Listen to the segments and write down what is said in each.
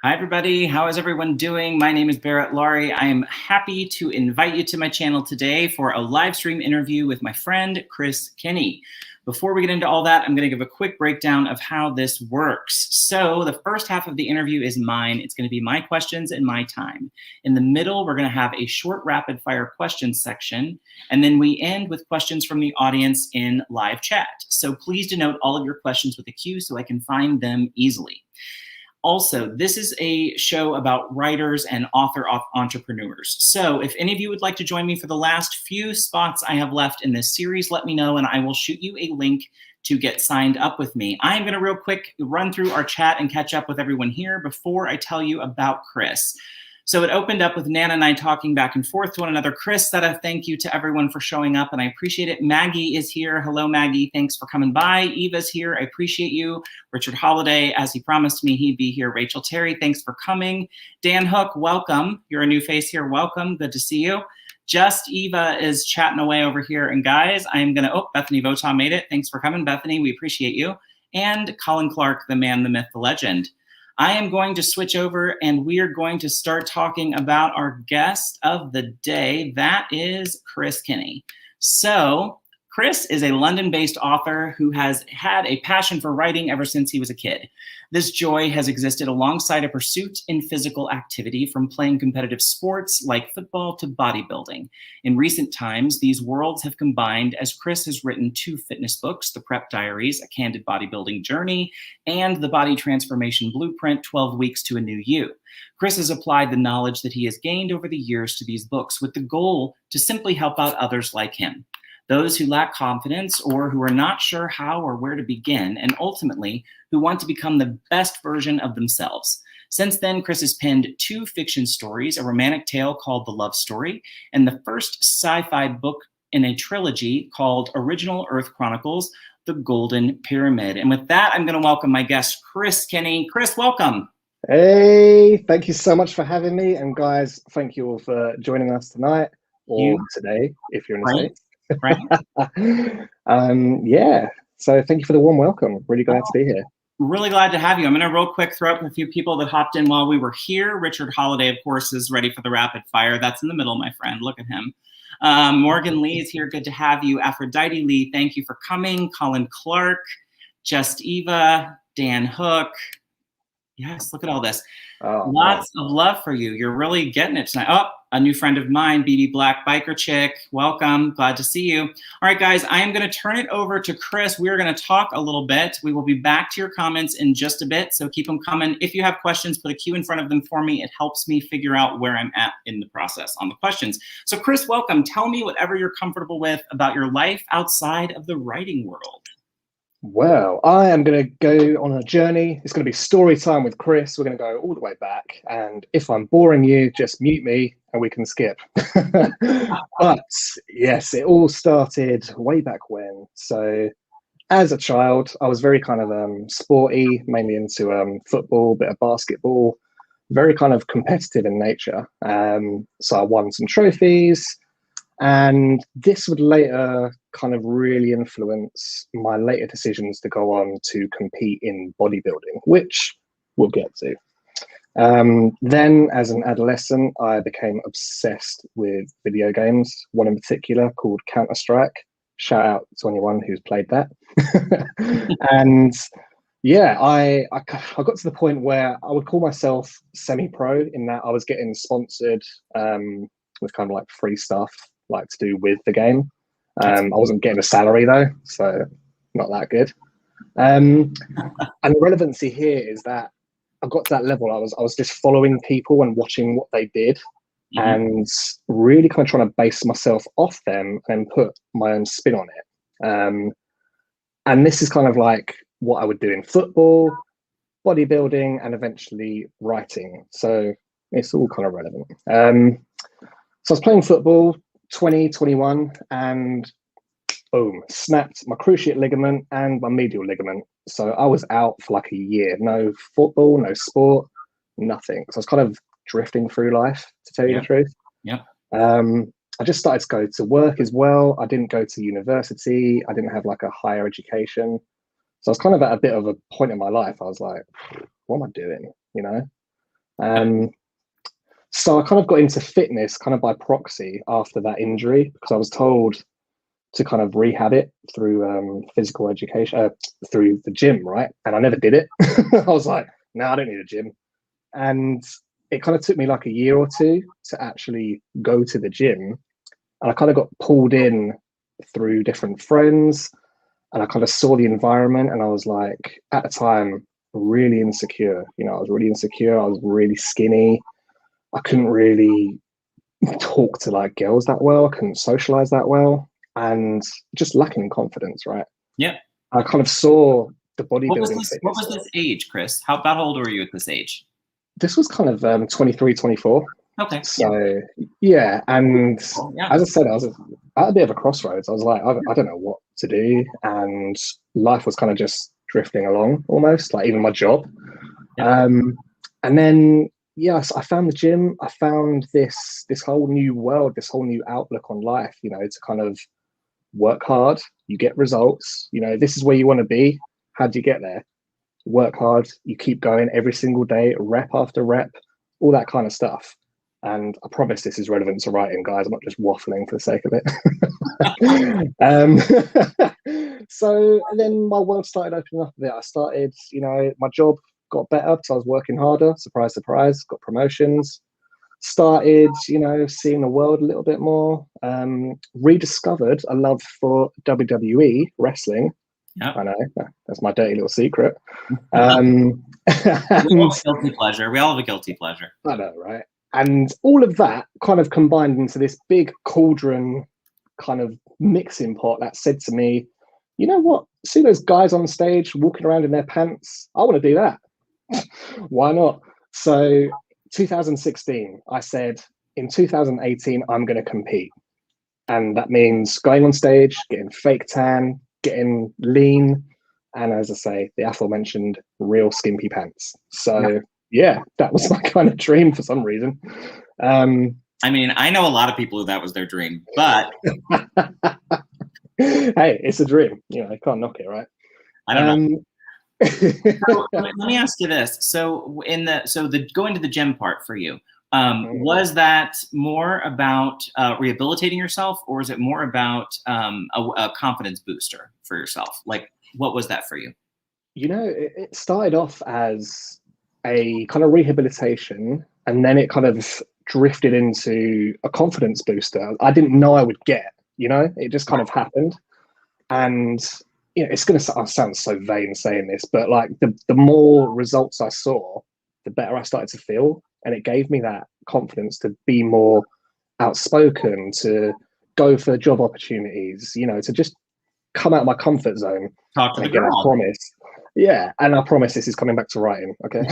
Hi, everybody. How is everyone doing? My name is Barrett, Laurie. I am happy to invite you to my channel today for a live stream interview with my friend, Chris Kinney. Before we get into all that, I'm going to give a quick breakdown of how this works. So the first half of the interview is mine. It's going to be my questions and my time. In the middle, we're going to have a short rapid fire questions section. And then we end with questions from the audience in live chat. So please denote all of your questions with a Q so I can find them easily. Also, this is a show about writers and author entrepreneurs. So if any of you would like to join me for the last few spots I have left in this series, let me know and I will shoot you a link to get signed up with me. I'm going to real quick run through our chat and catch up with everyone here before I tell you about Chris. So it opened up with Nana and I talking back and forth to one another. Chris said a thank you to everyone for showing up, and I appreciate it. Maggie is here. Hello, Maggie. Thanks for coming by. Eva's here. I appreciate you. Richard Holiday, as he promised me he'd be here. Rachel Terry, thanks for coming. Dan Hook, welcome. You're a new face here. Welcome. Good to see you. Just Eva is chatting away over here. And guys, I'm going to, oh, Bethany Votaw made it. Thanks for coming, Bethany. We appreciate you. And Colin Clark, the man, the myth, the legend. I am going to switch over and we are going to start talking about our guest of the day. That is Chris Kinney. So Chris is a London-based author who has had a passion for writing ever since he was a kid. This joy has existed alongside a pursuit in physical activity, from playing competitive sports like football to bodybuilding. In recent times, these worlds have combined as Chris has written 2 fitness books, the Prep Diaries, A Candid Bodybuilding Journey, and the Body Transformation Blueprint, 12 Weeks to a New You. Chris has applied the knowledge that he has gained over the years to these books with the goal to simply help out others like him. Those who lack confidence or who are not sure how or where to begin, and ultimately who want to become the best version of themselves. Since then, Chris has penned 2 fiction stories, a romantic tale called The Love Story, and the first sci-fi book in a trilogy called Original Earth Chronicles, The Golden Pyramid. And with that, I'm going to welcome my guest, Chris Kinney. Chris, welcome. Hey, thank you so much for having me. And guys, thank you all for joining us tonight or today, if you're in the States. Right. Yeah, so thank you for the warm welcome. Really glad to be here. Really glad to have you. I'm going to real quick throw up a few people that hopped in while we were here. Richard Holiday, of course, is ready for the rapid fire. That's in the middle, my friend. Look at him. Morgan Lee is here. Good to have you. Aphrodite Lee, thank you for coming. Colin Clark, Just Eva, Dan Hook. Yes, look at all this. Oh, lots of love for you. You're really getting it tonight. Oh, a new friend of mine, BB Black Biker Chick. Welcome. Glad to see you. All right, guys, I am going to turn it over to Chris. We're going to talk a little bit. We will be back to your comments in just a bit, so keep them coming. If you have questions, put a Q in front of them for me. It helps me figure out where I'm at in the process on the questions. So, Chris, welcome. Tell me whatever you're comfortable with about your life outside of the writing world. Well, I am going to go on a journey. It's going to be story time with Chris. We're going to go all the way back. And if I'm boring you, just mute me and we can skip. But yes, it all started way back when. So as a child, I was very kind of sporty, mainly into football, bit of basketball, very kind of competitive in nature. So I won some trophies. And this would later kind of really influence my later decisions to go on to compete in bodybuilding, which we'll get to. Then as an adolescent, I became obsessed with video games, one in particular called Counter-Strike. Shout out to anyone who's played that. And yeah, I got to the point where I would call myself semi-pro, in that I was getting sponsored with kind of like free stuff, like to do with the game. I wasn't getting a salary though, so not that good. And the relevancy here is that I got to that level. I was just following people and watching what they did, and really kind of trying to base myself off them and put my own spin on it. And this is kind of like what I would do in football, bodybuilding, and eventually writing. So it's all kind of relevant. So I was playing football 2021 and boom, snapped my cruciate ligament and my medial ligament. So I was out for like a year. No football, no sport, nothing. So I was kind of drifting through life, to tell you the truth. Yeah. I just started to go to work as well. I didn't go to university. I didn't have like a higher education. So I was kind of at a bit of a point in my life. I was like, what am I doing? You know? So I kind of got into fitness kind of by proxy after that injury, because I was told to kind of rehab it through physical education, through the gym, right? And I never did it. I was like, no, I don't need a gym. And it kind of took me like a year or two to actually go to the gym. And I kind of got pulled in through different friends, and I kind of saw the environment, and I was like, at the time, really insecure. You know, I was really insecure. I was really skinny. I couldn't really talk to like girls that well. I couldn't socialize that well, and just lacking in confidence, right? Yeah. I kind of saw the bodybuilding. What was this age, Chris? How old were you at this age? This was kind of 23, 24. Okay. So yeah, and as I said, I was at a bit of a crossroads. I was like, I don't know what to do, and life was kind of just drifting along almost, like even my job. And then yes, I found the gym. I found this whole new world, this whole new outlook on life. You know, to kind of work hard, you get results. You know, this is where you want to be. How do you get there? Work hard. You keep going every single day, rep after rep, all that kind of stuff. And I promise this is relevant to writing, guys. I'm not just waffling for the sake of it. So then my world started opening up a bit. I started, you know, my job got better because I was working harder. Surprise, surprise. Got promotions. Started, you know, seeing the world a little bit more. Rediscovered a love for WWE wrestling. Yep. I know, that's my dirty little secret. We all have a guilty pleasure. We all have a guilty pleasure. I know, right? And all of that kind of combined into this big cauldron kind of mixing pot that said to me, you know what? See those guys on stage walking around in their pants? I want to do that. Why not? So 2016, I said, in 2018, I'm going to compete. And that means going on stage, getting fake tan, getting lean, and as I say, the aforementioned real skimpy pants. So yeah, that was my kind of dream for some reason. I mean, I know a lot of people who that was their dream, but hey, it's a dream. You know, I can't knock it, right? I don't know. So, let me ask you this: so the going to the gym part for you, was that more about rehabilitating yourself, or is it more about a confidence booster for yourself? Like, what was that for you? You know, it started off as a kind of rehabilitation, and then it kind of drifted into a confidence booster. I didn't know I would get, you know, it just kind of happened. And you know, it's going to sound so vain saying this, but like the more results I saw, the better I started to feel. And it gave me that confidence to be more outspoken, to go for job opportunities, you know, to just come out of my comfort zone. Talk to the girl. I promise. Yeah, and I promise this is coming back to writing, okay?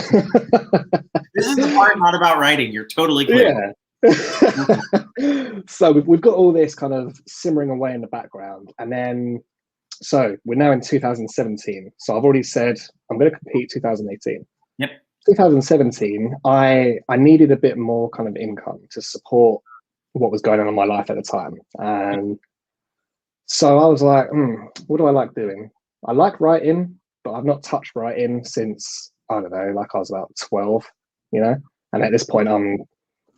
This is the part not about writing. You're totally clear. Yeah. So we've got all this kind of simmering away in the background. And then, so we're now in 2017. So I've already said I'm going to compete 2018. Yep. 2017, I needed a bit more kind of income to support what was going on in my life at the time. And so I was like, what do I like doing? I like writing, but I've not touched writing since, I don't know, like I was about 12, you know? And at this point, I'm,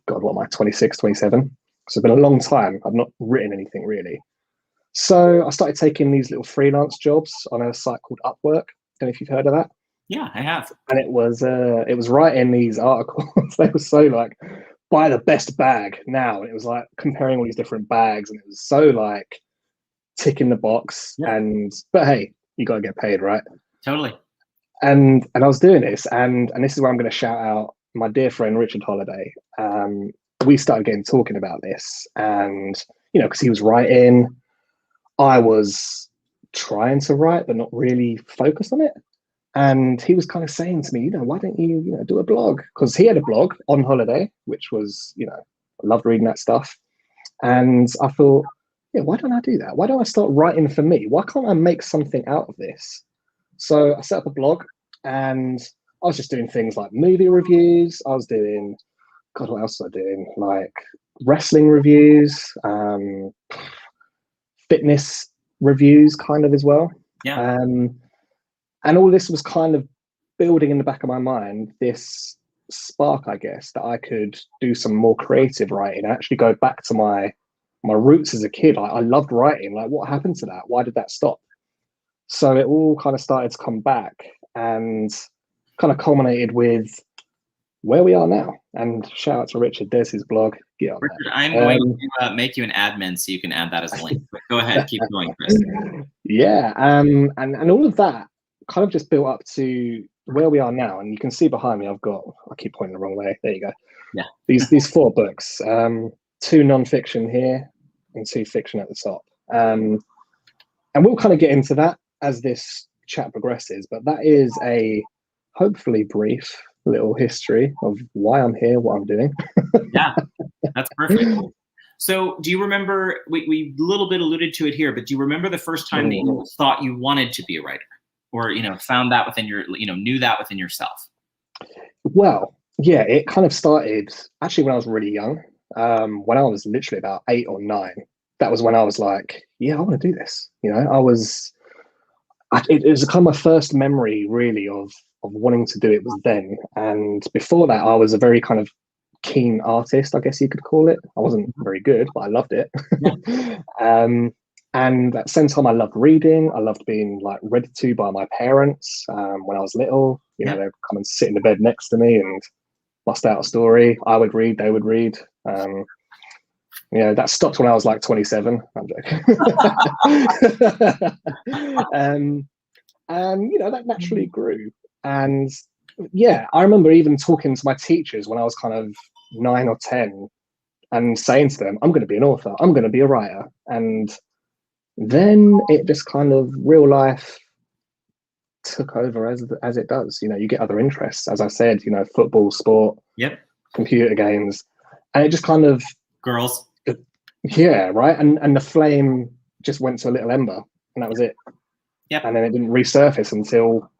God, what am I, 26, 27? So it's been a long time. I've not written anything really. So I started taking these little freelance jobs on a site called Upwork. Don't know if you've heard of that. Yeah, I have. And it was writing these articles. They were so like, buy the best bag now. And it was like comparing all these different bags, and it was so like ticking the box. Yeah. But hey, you got to get paid, right? Totally. And I was doing this, and this is where I'm going to shout out my dear friend Richard Holiday. We started getting talking about this, and you know, because he was writing, I was trying to write but not really focused on it. And he was kind of saying to me, you know, why don't you, you know, do a blog? Because he had a blog on holiday, which was, you know, I loved reading that stuff. And I thought, yeah, why don't I do that? Why don't I start writing for me? Why can't I make something out of this? So I set up a blog, and I was just doing things like movie reviews. I was doing, God, what else was I doing? Like wrestling reviews, fitness reviews kind of as well. Yeah. And all this was kind of building in the back of my mind, this spark, I guess, that I could do some more creative writing and actually go back to my roots as a kid. I loved writing. Like, what happened to that? Why did that stop? So it all kind of started to come back and kind of culminated with where we are now. And shout out to Richard. There's his blog. Get on Richard, I'm going to make you an admin so you can add that as a link. But go ahead, keep going, Chris. Yeah, and all of that kind of just built up to where we are now. And you can see behind me, I keep pointing the wrong way. There you go. Yeah. These 4 books, 2 non-fiction here and 2 fiction at the top. And we'll kind of get into that as this chat progresses, but that is a hopefully brief little history of why I'm here, what I'm doing. Yeah, that's perfect. So do you remember, we a little bit alluded to it here, but do you remember the first time that you thought you wanted to be a writer, or, found that within your, knew that within yourself? Well, yeah, it kind of started actually when I was really young. When I was literally about 8 or 9, that was when I was like, yeah, I want to do this. It was kind of my first memory really of wanting to do it was then. And before that, I was a very kind of keen artist, I guess you could call it. I wasn't very good, but I loved it. And at the same time, I loved reading. I loved being like read to by my parents when I was little. They'd come and sit in the bed next to me and bust out a story. I would read, they would read. That stopped when I was like 27. I'm joking. And that naturally grew. And yeah, I remember even talking to my teachers when I was kind of 9 or 10 and saying to them, I'm going to be an author, I'm going to be a writer. And then it just kind of real life took over as it does. You get other interests, as I said, football, sport, computer games, and it just kind of girls. Yeah, right. And the flame just went to a little ember, and that was it. Yep. And then it didn't resurface until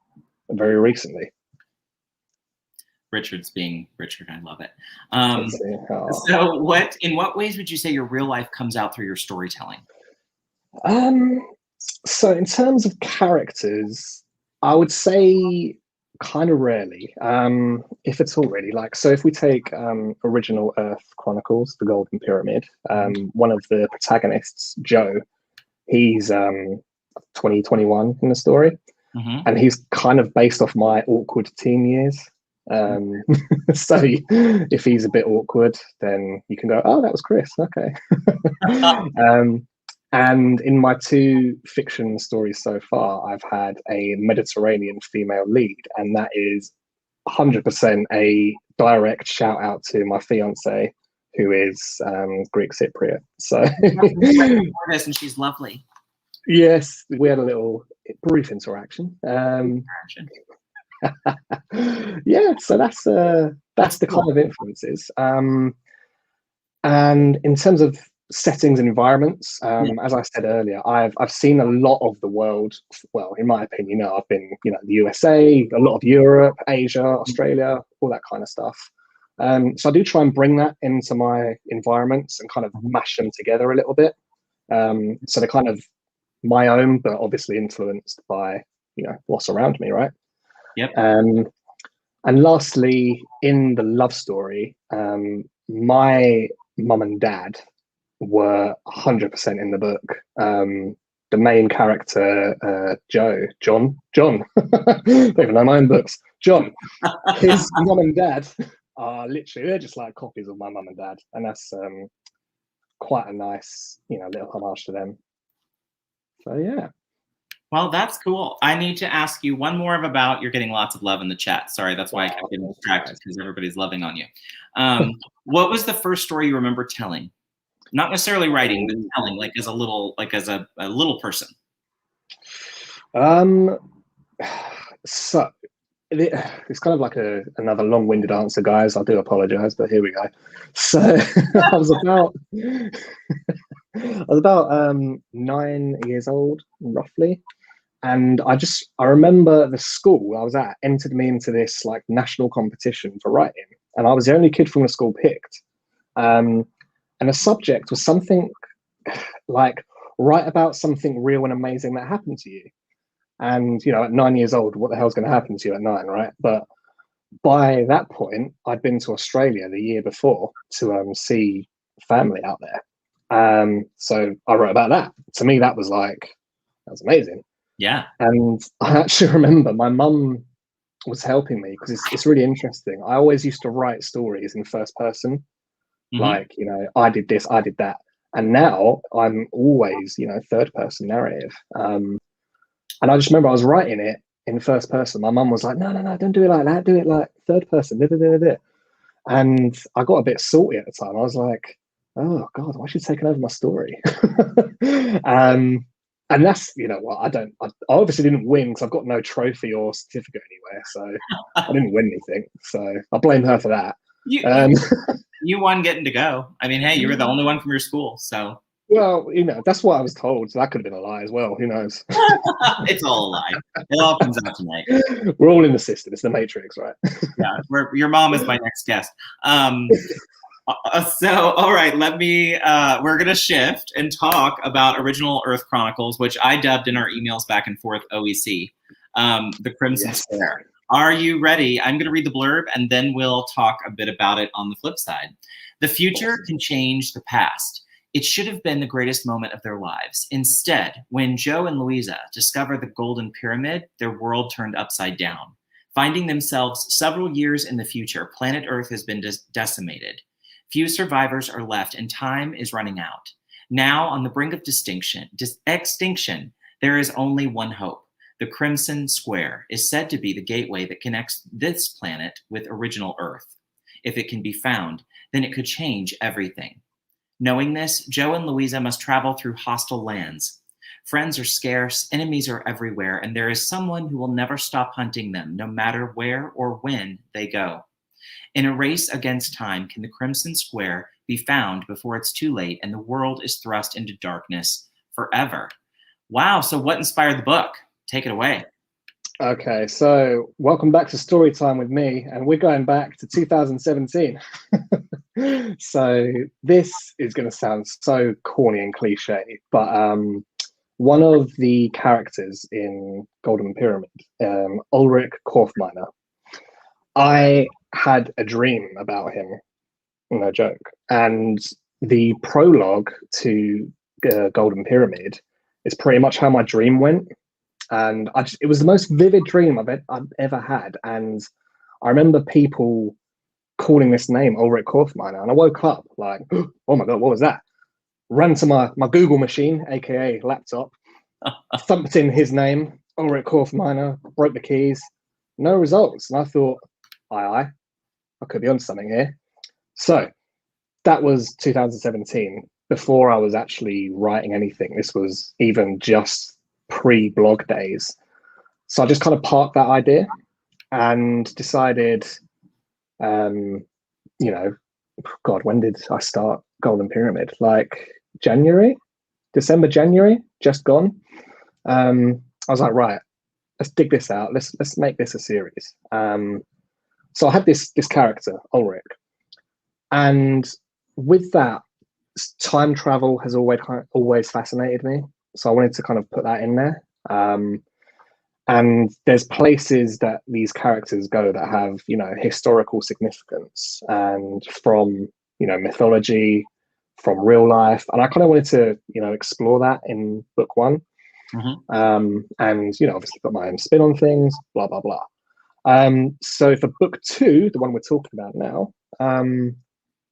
very recently. Richard's being Richard. I love it. So in what ways would you say your real life comes out through your storytelling? So in terms of characters, I would say kind of rarely, if at all really. Like, so if we take Original Earth Chronicles, The Golden Pyramid, one of the protagonists, Joe, he's 21 in the story. And he's kind of based off my awkward teen years. So if he's a bit awkward, then you can go, oh, that was Chris. Okay. And in my 2 fiction stories so far, I've had a Mediterranean female lead, and that is 100% a direct shout out to my fiance, who is Greek Cypriot. So and she's lovely. Yes, we had a little brief interaction. Yeah, so that's the kind of influences. And in terms of settings and environments, as I said earlier, I've seen a lot of the world. Well, in my opinion, I've been the USA, a lot of Europe, Asia, Australia, all that kind of stuff. So I do try and bring that into my environments and kind of mash them together a little bit. So they're kind of my own, but obviously influenced by what's around me, right? Yep. And lastly, in the love story, my mum and dad were 100% in the book. The main character, John, don't even know my own books. John, his mum and dad are they're just like copies of my mum and dad, and that's quite a nice, little homage to them. So yeah. Well, that's cool. I need to ask you one more about. You're getting lots of love in the chat. Sorry, that's why I kept getting distracted because everybody's loving on you. What was the first story you remember telling? Not necessarily writing, but telling, like as a little person. So it's kind of like another long-winded answer, guys. I do apologize, but here we go. So I was about 9 years old, roughly. And I remember the school I was at entered me into this like national competition for writing. And I was the only kid from the school picked. And the subject was something like write about something real and amazing that happened to you. And, at 9 years old, what the hell's going to happen to you at 9, right? But by that point, I'd been to Australia the year before to see family out there. So I wrote about that. To me, that was amazing. Yeah. And I actually remember my mum was helping me because it's really interesting. I always used to write stories in first person, like, you know, I did this, I did that. And now I'm always, you know, third person narrative. And I just remember I was writing it in first person. My mum was like, no, don't do it like that. Do it like third person. Da, da, da, da. And I got a bit salty at the time. I was like, oh God, why is she taking over my story? And that's, you know what, I obviously didn't win because I've got no trophy or certificate anywhere. So I didn't win anything. So I blame her for that. You won getting to go. I mean, hey, you were the only one from your school. So. Well, you know, that's what I was told. So that could have been a lie as well. Who knows? It's all a lie. It all comes out tonight. We're all in the system. It's the Matrix, right? Yeah, your mom is my next guest. So, all right, we're going to shift and talk about Original Earth Chronicles, which I dubbed in our emails back and forth OEC, the Crimson Square. Are you ready? I'm going to read the blurb, and then we'll talk a bit about it on the flip side. The future can change the past. It should have been the greatest moment of their lives. Instead, when Joe and Louisa discover the Golden Pyramid, their world turned upside down. Finding themselves several years in the future, planet Earth has been decimated. Few survivors are left, and time is running out. Now, on the brink of extinction, there is only one hope. The Crimson Square is said to be the gateway that connects this planet with original Earth. If it can be found, then it could change everything. Knowing this, Joe and Louisa must travel through hostile lands. Friends are scarce, enemies are everywhere, and there is someone who will never stop hunting them, no matter where or when they go. In a race against time, can the Crimson Square be found before it's too late and the world is thrust into darkness forever? Wow, so what inspired the book? Take it away. Okay, so welcome back to Story Time with me, and we're going back to 2017. So this is going to sound so corny and cliche, but one of the characters in Golden Pyramid, Ulrich Korfminer, I had a dream about him, no joke. And the prologue to Golden Pyramid is pretty much how my dream went. And it was the most vivid dream I've ever had. And I remember people calling this name Ulrich Korfminer. And I woke up like, oh my God, what was that? Ran to my Google machine, AKA laptop, thumped in his name, Ulrich Korfminer, broke the keys, no results. And I thought, I could be on something here. So that was 2017, before I was actually writing anything. This was even just pre-blog days. So I just kind of parked that idea and decided, you know, God, when did I start Golden Pyramid? Like December, January, just gone. I was like, right, let's dig this out. Let's make this a series. So I had this character, Ulrich, and with that, time travel has always fascinated me. So I wanted to kind of put that in there. And there's places that these characters go that have, you know, historical significance, and from, you know, mythology, from real life. And I kind of wanted to, you know, explore that in book one. And, you know, obviously put my own spin on things, blah, blah, blah. So for book two, the one we're talking about now,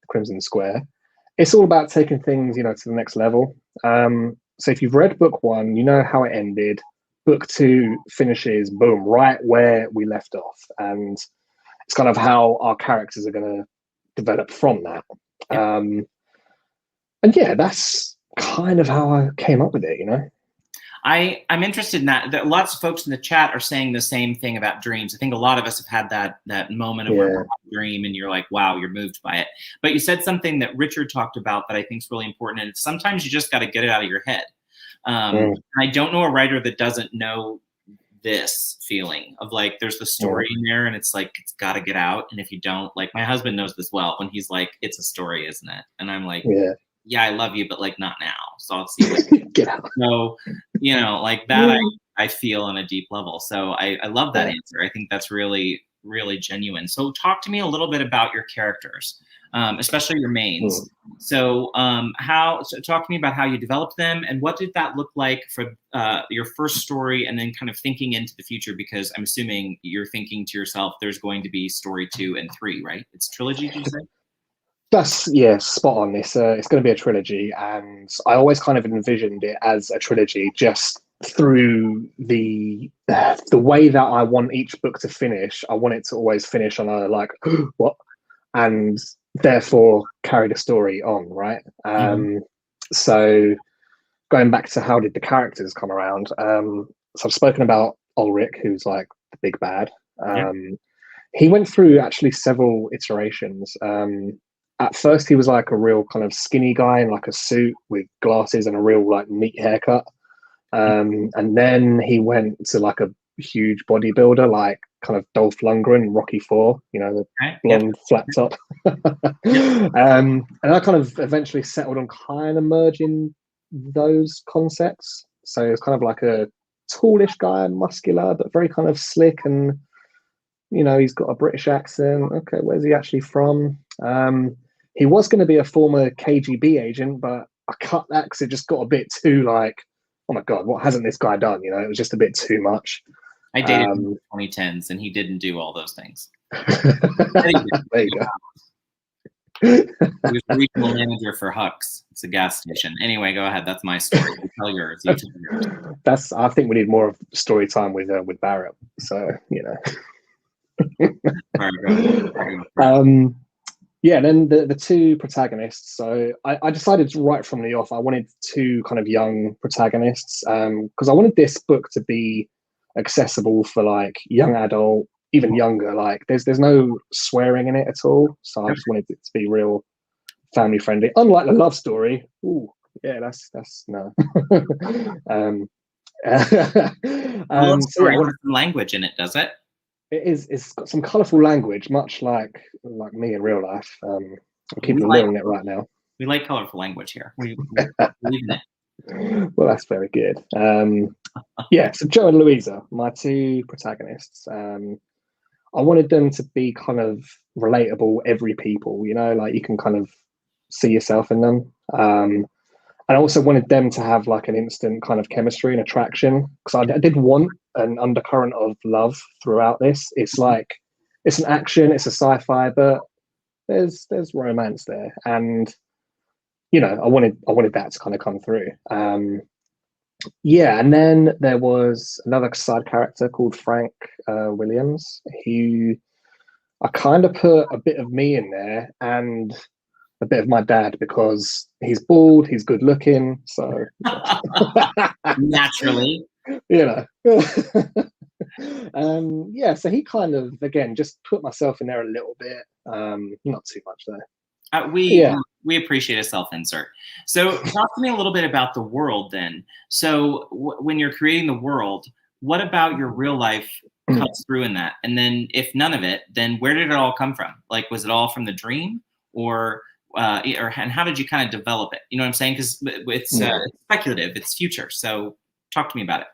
Crimson Square, it's all about taking things, you know, to the next level. So if you've read book one, you know how it ended. Book two finishes, boom, right where we left off. And it's kind of how our characters are going to develop from that. And yeah, that's kind of how I came up with it, you know? I'm interested in that. Lots of folks in the chat are saying the same thing about dreams. I think a lot of us have had that moment of where we're having a dream and you're like, wow, you're moved by it. But you said something that Richard talked about that I think is really important. And sometimes you just got to get it out of your head. I don't know a writer that doesn't know this feeling of like, there's the story in there and it's like, it's got to get out. And if you don't, like my husband knows this well when he's like, it's a story, isn't it? And I'm like, yeah, I love you, but like not now. So I'll see you later. Get out. So, you know, like that I feel on a deep level. So I love that answer. I think that's really, really genuine. So talk to me a little bit about your characters, especially your mains. So talk to me about how you developed them, and what did that look like for your first story, and then kind of thinking into the future, because I'm assuming you're thinking to yourself, there's going to be story 2 and 3, right? It's trilogy, did you say? That's, yeah, spot on. It's going to be a trilogy, and I always kind of envisioned it as a trilogy just through the way that I want each book to finish. I want it to always finish on a like what, and therefore carry the story on, right? So going back to how did the characters come around? So I've spoken about Ulrich, who's like the big bad. He went through actually several iterations. At first, he was like a real kind of skinny guy in like a suit with glasses and a real like neat haircut. And then he went to like a huge bodybuilder, like kind of Dolph Lundgren, Rocky 4, you know, the blonde flat top. And I kind of eventually settled on kind of merging those concepts. So it's kind of like a tallish guy, muscular, but very kind of slick, and you know, he's got a British accent. Okay, where's he actually from? He was going to be a former KGB agent, but I cut that because it just got a bit too like, oh my God, what hasn't this guy done? You know, it was just a bit too much. I dated him in the 2010s, and he didn't do all those things. There you go. He was the regional manager for Hux. It's a gas station. Anyway, go ahead. That's my story. You tell yours. You tell yours. I think we need more of story time with Barrett. So, you know. Yeah, then the two protagonists. So I decided right from the off, I wanted two kind of young protagonists, because I wanted this book to be accessible for like young adult, even younger. Like there's no swearing in it at all. So I just wanted it to be real family friendly. Unlike the love story. Ooh, yeah, that's no. Love story has some language in it, does it? It's got some colourful language, much like me in real life. I'm keeping a lid on it right now. We like colourful language here. We believe in it. Well, that's very good. Yeah, so Joe and Louisa, my two protagonists. I wanted them to be kind of relatable, every people, you know, like you can kind of see yourself in them. And I also wanted them to have like an instant kind of chemistry and attraction, because I did want an undercurrent of love throughout this. It's like, it's an action, it's a sci-fi, but there's romance there. And, you know, I wanted that to kind of come through. Yeah, and then there was another side character called Frank Williams, who I kind of put a bit of me in there and a bit of my dad, because he's bald, he's good looking, so naturally, you know. Yeah, so he kind of, again, just put myself in there a little bit, not too much though. We appreciate a self-insert. So talk to me a little bit about the world then. So when you're creating the world, what about your real life comes through in that? And then if none of it, then where did it all come from? Like, was it all from the dream, and how did you kind of develop it? You know what I'm saying? Because it's speculative, it's future. So talk to me about it.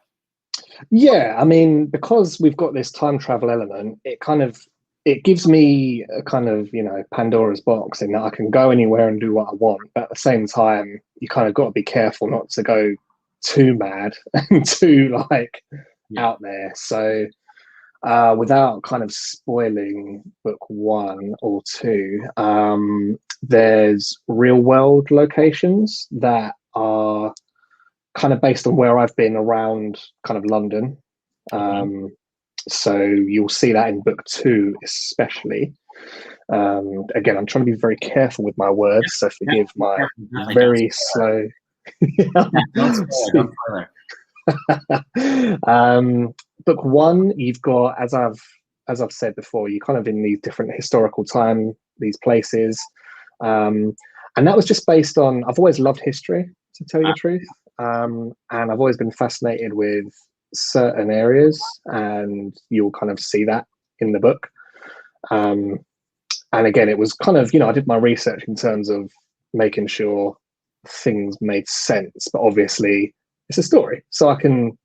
Yeah, I mean, because we've got this time travel element, it gives me a kind of, you know, Pandora's box, in that I can go anywhere and do what I want. But at the same time, you kind of got to be careful not to go too mad and too like out there. So without kind of spoiling book 1 or 2, there's real world locations that are kind of based on where I've been around kind of London. So you'll see that in book 2 especially. Again, I'm trying to be very careful with my words, so forgive my very slow. Book 1, you've got, as I've said before, you're kind of in these different historical time, these places, and that was just based on, I've always loved history, to tell you the truth, and I've always been fascinated with certain areas, and you'll kind of see that in the book. And again, it was kind of, you know, I did my research in terms of making sure things made sense, but obviously it's a story, so I can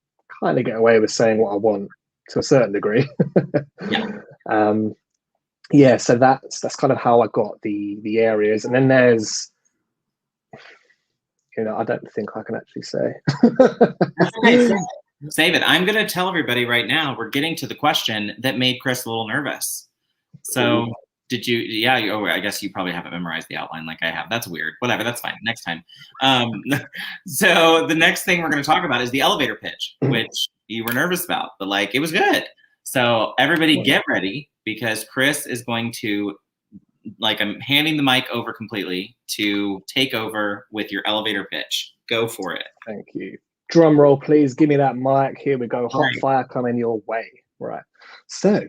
kind of get away with saying what I want. to a certain degree. Yeah. Yeah, so that's kind of how I got the areas, and then there's, I don't think I can actually say. That's okay. Save it. I'm going to tell everybody right now, we're getting to the question that made Chris a little nervous. So did you, I guess you probably haven't memorized the outline like I have. That's weird. Whatever, that's fine. Next time. So the next thing we're going to talk about is the elevator pitch, which you were nervous about, but like, it was good. So everybody get ready, because Chris is going to, like, I'm handing the mic over completely to take over with your elevator pitch. Go for it. Thank you. Drum roll, please. Give me that mic. Here we go. Hot fire coming your way. Right. So,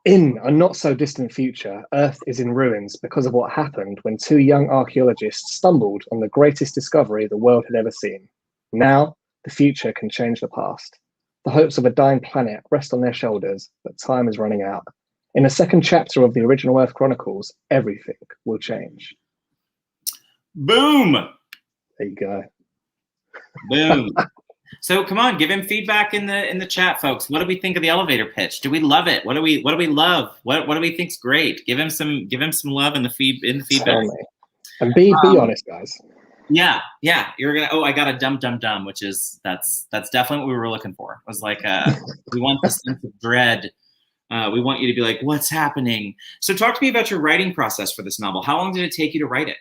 in a not so distant future, Earth is in ruins because of what happened when two young archaeologists stumbled on the greatest discovery the world had ever seen. Now, the future can change the past. The hopes of a dying planet rest on their shoulders, but time is running out. In the second chapter of the original Earth Chronicles, everything will change. Boom! There you go. Boom. So come on, give him feedback in the chat, folks. What do we think of the elevator pitch? Do we love it? What do we love? What do we think's great? Give him some love in the feedback. And be honest, guys. Yeah. You're gonna. I got a dumb, which is that's definitely what we were looking for. It was like we want the sense of dread. We want you to be like, what's happening? So talk to me about your writing process for this novel. How long did it take you to write it?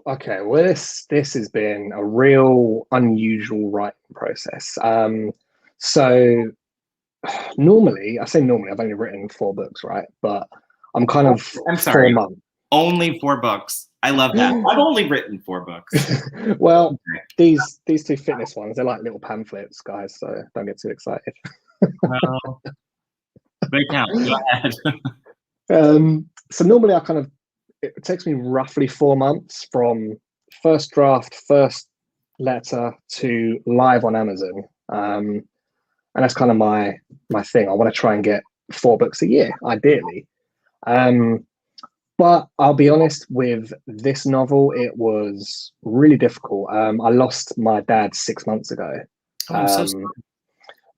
Okay, well, this has been a real unusual writing process. So normally, I've only written 4 books, right? But I'm kind of I'm sorry, 4 months. Only 4 books. I love that. I've only written 4 books. Well, these 2 fitness ones, they're like little pamphlets, guys. So don't get too excited. Well, they count. Go ahead. So normally it takes me roughly 4 months from first draft, first letter to live on Amazon. And that's kind of my thing. I want to try and get 4 books a year, ideally. But I'll be honest, with this novel, it was really difficult. I lost my dad 6 months ago. Oh, I'm so sorry.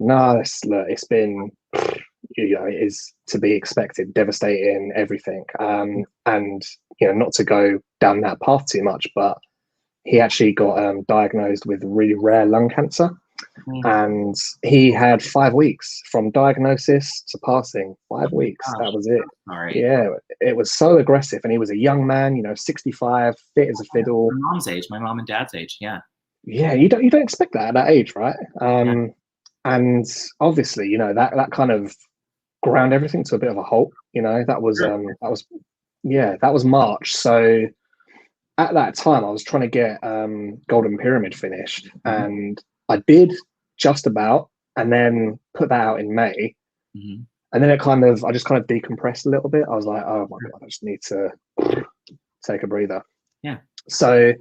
No, it's been, it is to be expected, devastating, everything. And, not to go down that path too much, but he actually got diagnosed with really rare lung cancer. And he had 5 weeks from diagnosis to passing. 5 weeks. That was it. Right. Yeah, it was so aggressive. And he was a young man, 65, fit as a fiddle. My mom's age, my mom and dad's age. Yeah. Yeah, you don't expect that at that age, right? And obviously, that kind of ground everything to a bit of a halt. That was March. So at that time, I was trying to get Golden Pyramid finished, and I did just about, and then put that out in May. And then I just kind of decompressed a little bit. I was like, oh my God, I just need to take a breather. Yeah. So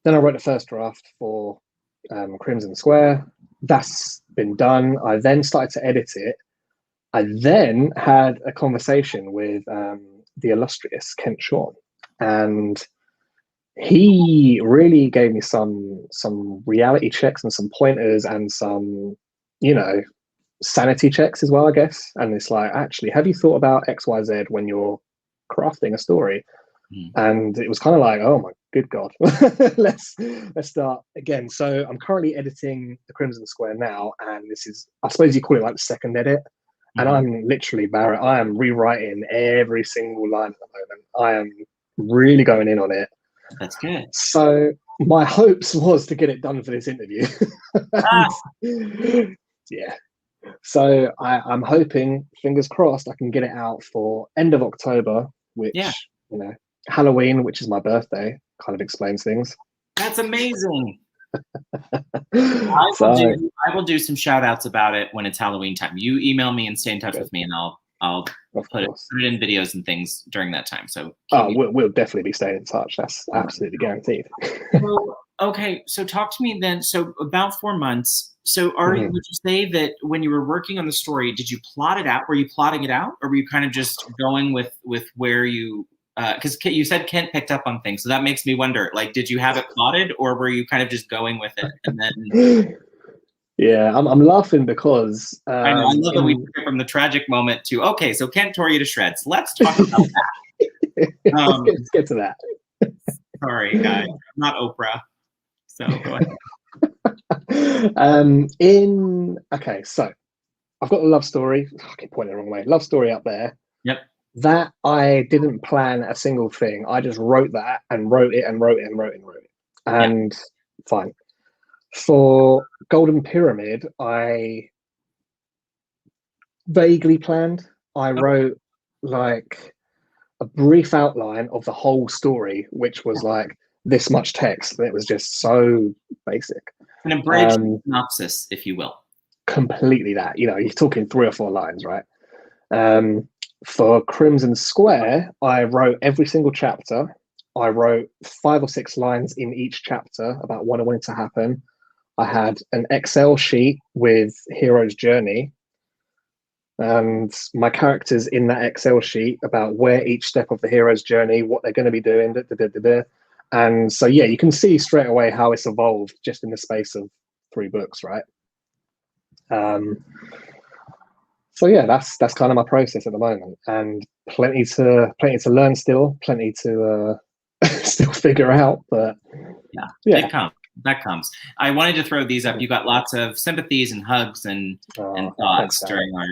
then I wrote the first draft for Crimson Square. That's been done. I then started to edit it. I then had a conversation with the illustrious Kent Shawn, and he really gave me some reality checks and some pointers and some, sanity checks as well, I guess. And it's like, actually, have you thought about XYZ when you're crafting a story? And it was kind of like, oh my good God, let's start again. So I'm currently editing the Crimson Square now, and this is, I suppose you call it like the second edit. And I'm literally, Barrett, I am rewriting every single line at the moment. I am really going in on it. That's good. So my hopes was to get it done for this interview. Yeah. So I'm hoping, fingers crossed, I can get it out for end of October, which, Halloween, which is my birthday, kind of explains things. That's amazing. I will do some shout outs about it when it's Halloween time. You email me and stay in touch with me, and I'll put it in videos and things during that time. So we'll definitely be staying in touch. That's absolutely guaranteed. Okay, so talk to me then. So about 4 months. So would you say that when you were working on the story, did you plot it out? Were you plotting it out, or were you kind of just going with where you? Because you said Kent picked up on things, so that makes me wonder. Like, did you have it plotted, or were you kind of just going with it? And then Yeah, I'm laughing because I know. I love that we took it from the tragic moment to, okay, so Kent tore you to shreds. Let's talk about that. let's get to that. Sorry, guys. I'm not Oprah. So go ahead. Okay, so I've got a love story. I keep pointing the wrong way. Love story up there. Yep. That I didn't plan a single thing. I just wrote that and wrote it and wrote it and wrote it and wrote it. And fine. For Golden Pyramid, I vaguely planned. I wrote like a brief outline of the whole story, which was like this much text. It was just so basic. An abridged synopsis, if you will. Completely that. You know, you're talking 3 or 4 lines, right? For Crimson Square, I wrote every single chapter. I wrote 5 or 6 lines in each chapter about what I wanted to happen. I had an Excel sheet with hero's journey and my characters in that Excel sheet about where each step of the hero's journey, what they're going to be doing. And so, yeah, you can see straight away how it's evolved just in the space of 3 books, right? So yeah, that's kind of my process at the moment, and plenty to learn still, plenty to still figure out. But yeah, that comes. I wanted to throw these up. You got lots of sympathies and hugs and thoughts during our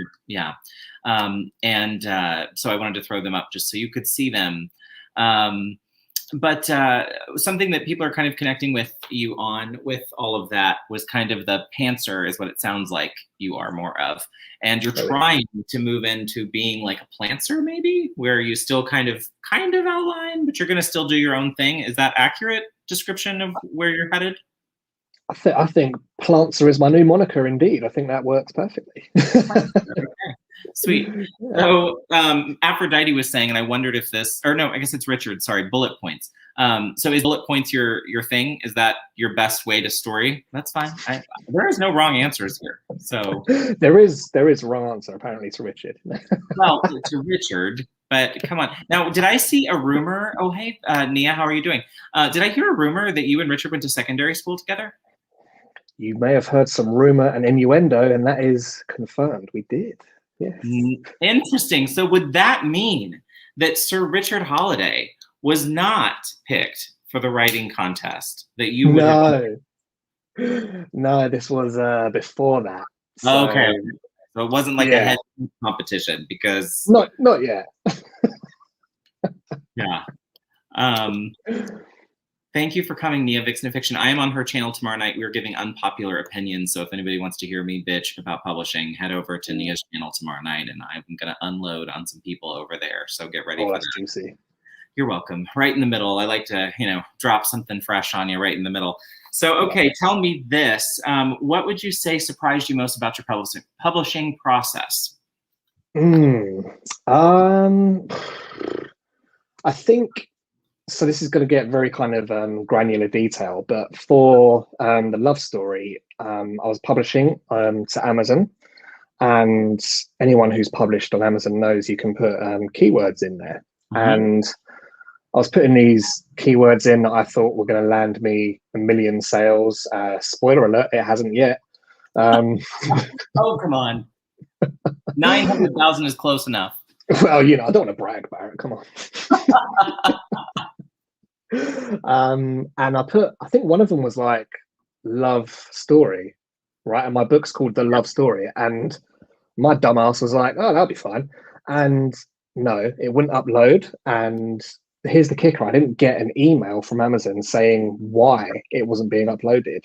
so I wanted to throw them up just so you could see them. But something that people are kind of connecting with you on with all of that was kind of the pantser is what it sounds like you are more of. And you're trying to move into being like a plantser maybe, where you still kind of outline, but you're going to still do your own thing. Is that accurate description of where you're headed? I think plantser is my new moniker indeed. I think that works perfectly. Okay. Sweet. So Aphrodite was saying, and I wondered if this, or no, I guess it's Richard, sorry, bullet points. So is bullet points your thing? Is that your best way to story? That's fine. There is no wrung answers here. So there is wrong answer apparently to Richard. Well, to Richard, but come on. Now, did I see a rumor? Oh, hey, Nia, how are you doing? Did I hear a rumor that you and Richard went to secondary school together? You may have heard some rumor and innuendo, and that is confirmed. We did. Yes. Interesting. So would that mean that Sir Richard Holiday was not picked for the writing contest that you would have? No, this was before that. So, okay. So it wasn't like a head competition because not yet. Yeah. Thank you for coming, Nia Vixen of Fiction. I am on her channel tomorrow night. We're giving unpopular opinions. So if anybody wants to hear me bitch about publishing, head over to Nia's channel tomorrow night, and I'm going to unload on some people over there. So get ready for that. Juicy. You're welcome. Right in the middle. I like to, drop something fresh on you right in the middle. So, okay, tell me this. What would you say surprised you most about your publishing process? I think, so this is going to get very kind of granular detail, but for the love story, I was publishing to Amazon, and anyone who's published on Amazon knows you can put keywords in there. And I was putting these keywords in that I thought were going to land me 1 million sales. Spoiler alert, it hasn't yet. Oh, come on. 900,000 is close enough. Well, I don't want to brag, Barrett. Come on. And I think one of them was like love story, right? And my book's called The Love Story. And my dumbass was like, oh, that'll be fine. And no, it wouldn't upload. And here's the kicker. I didn't get an email from Amazon saying why it wasn't being uploaded.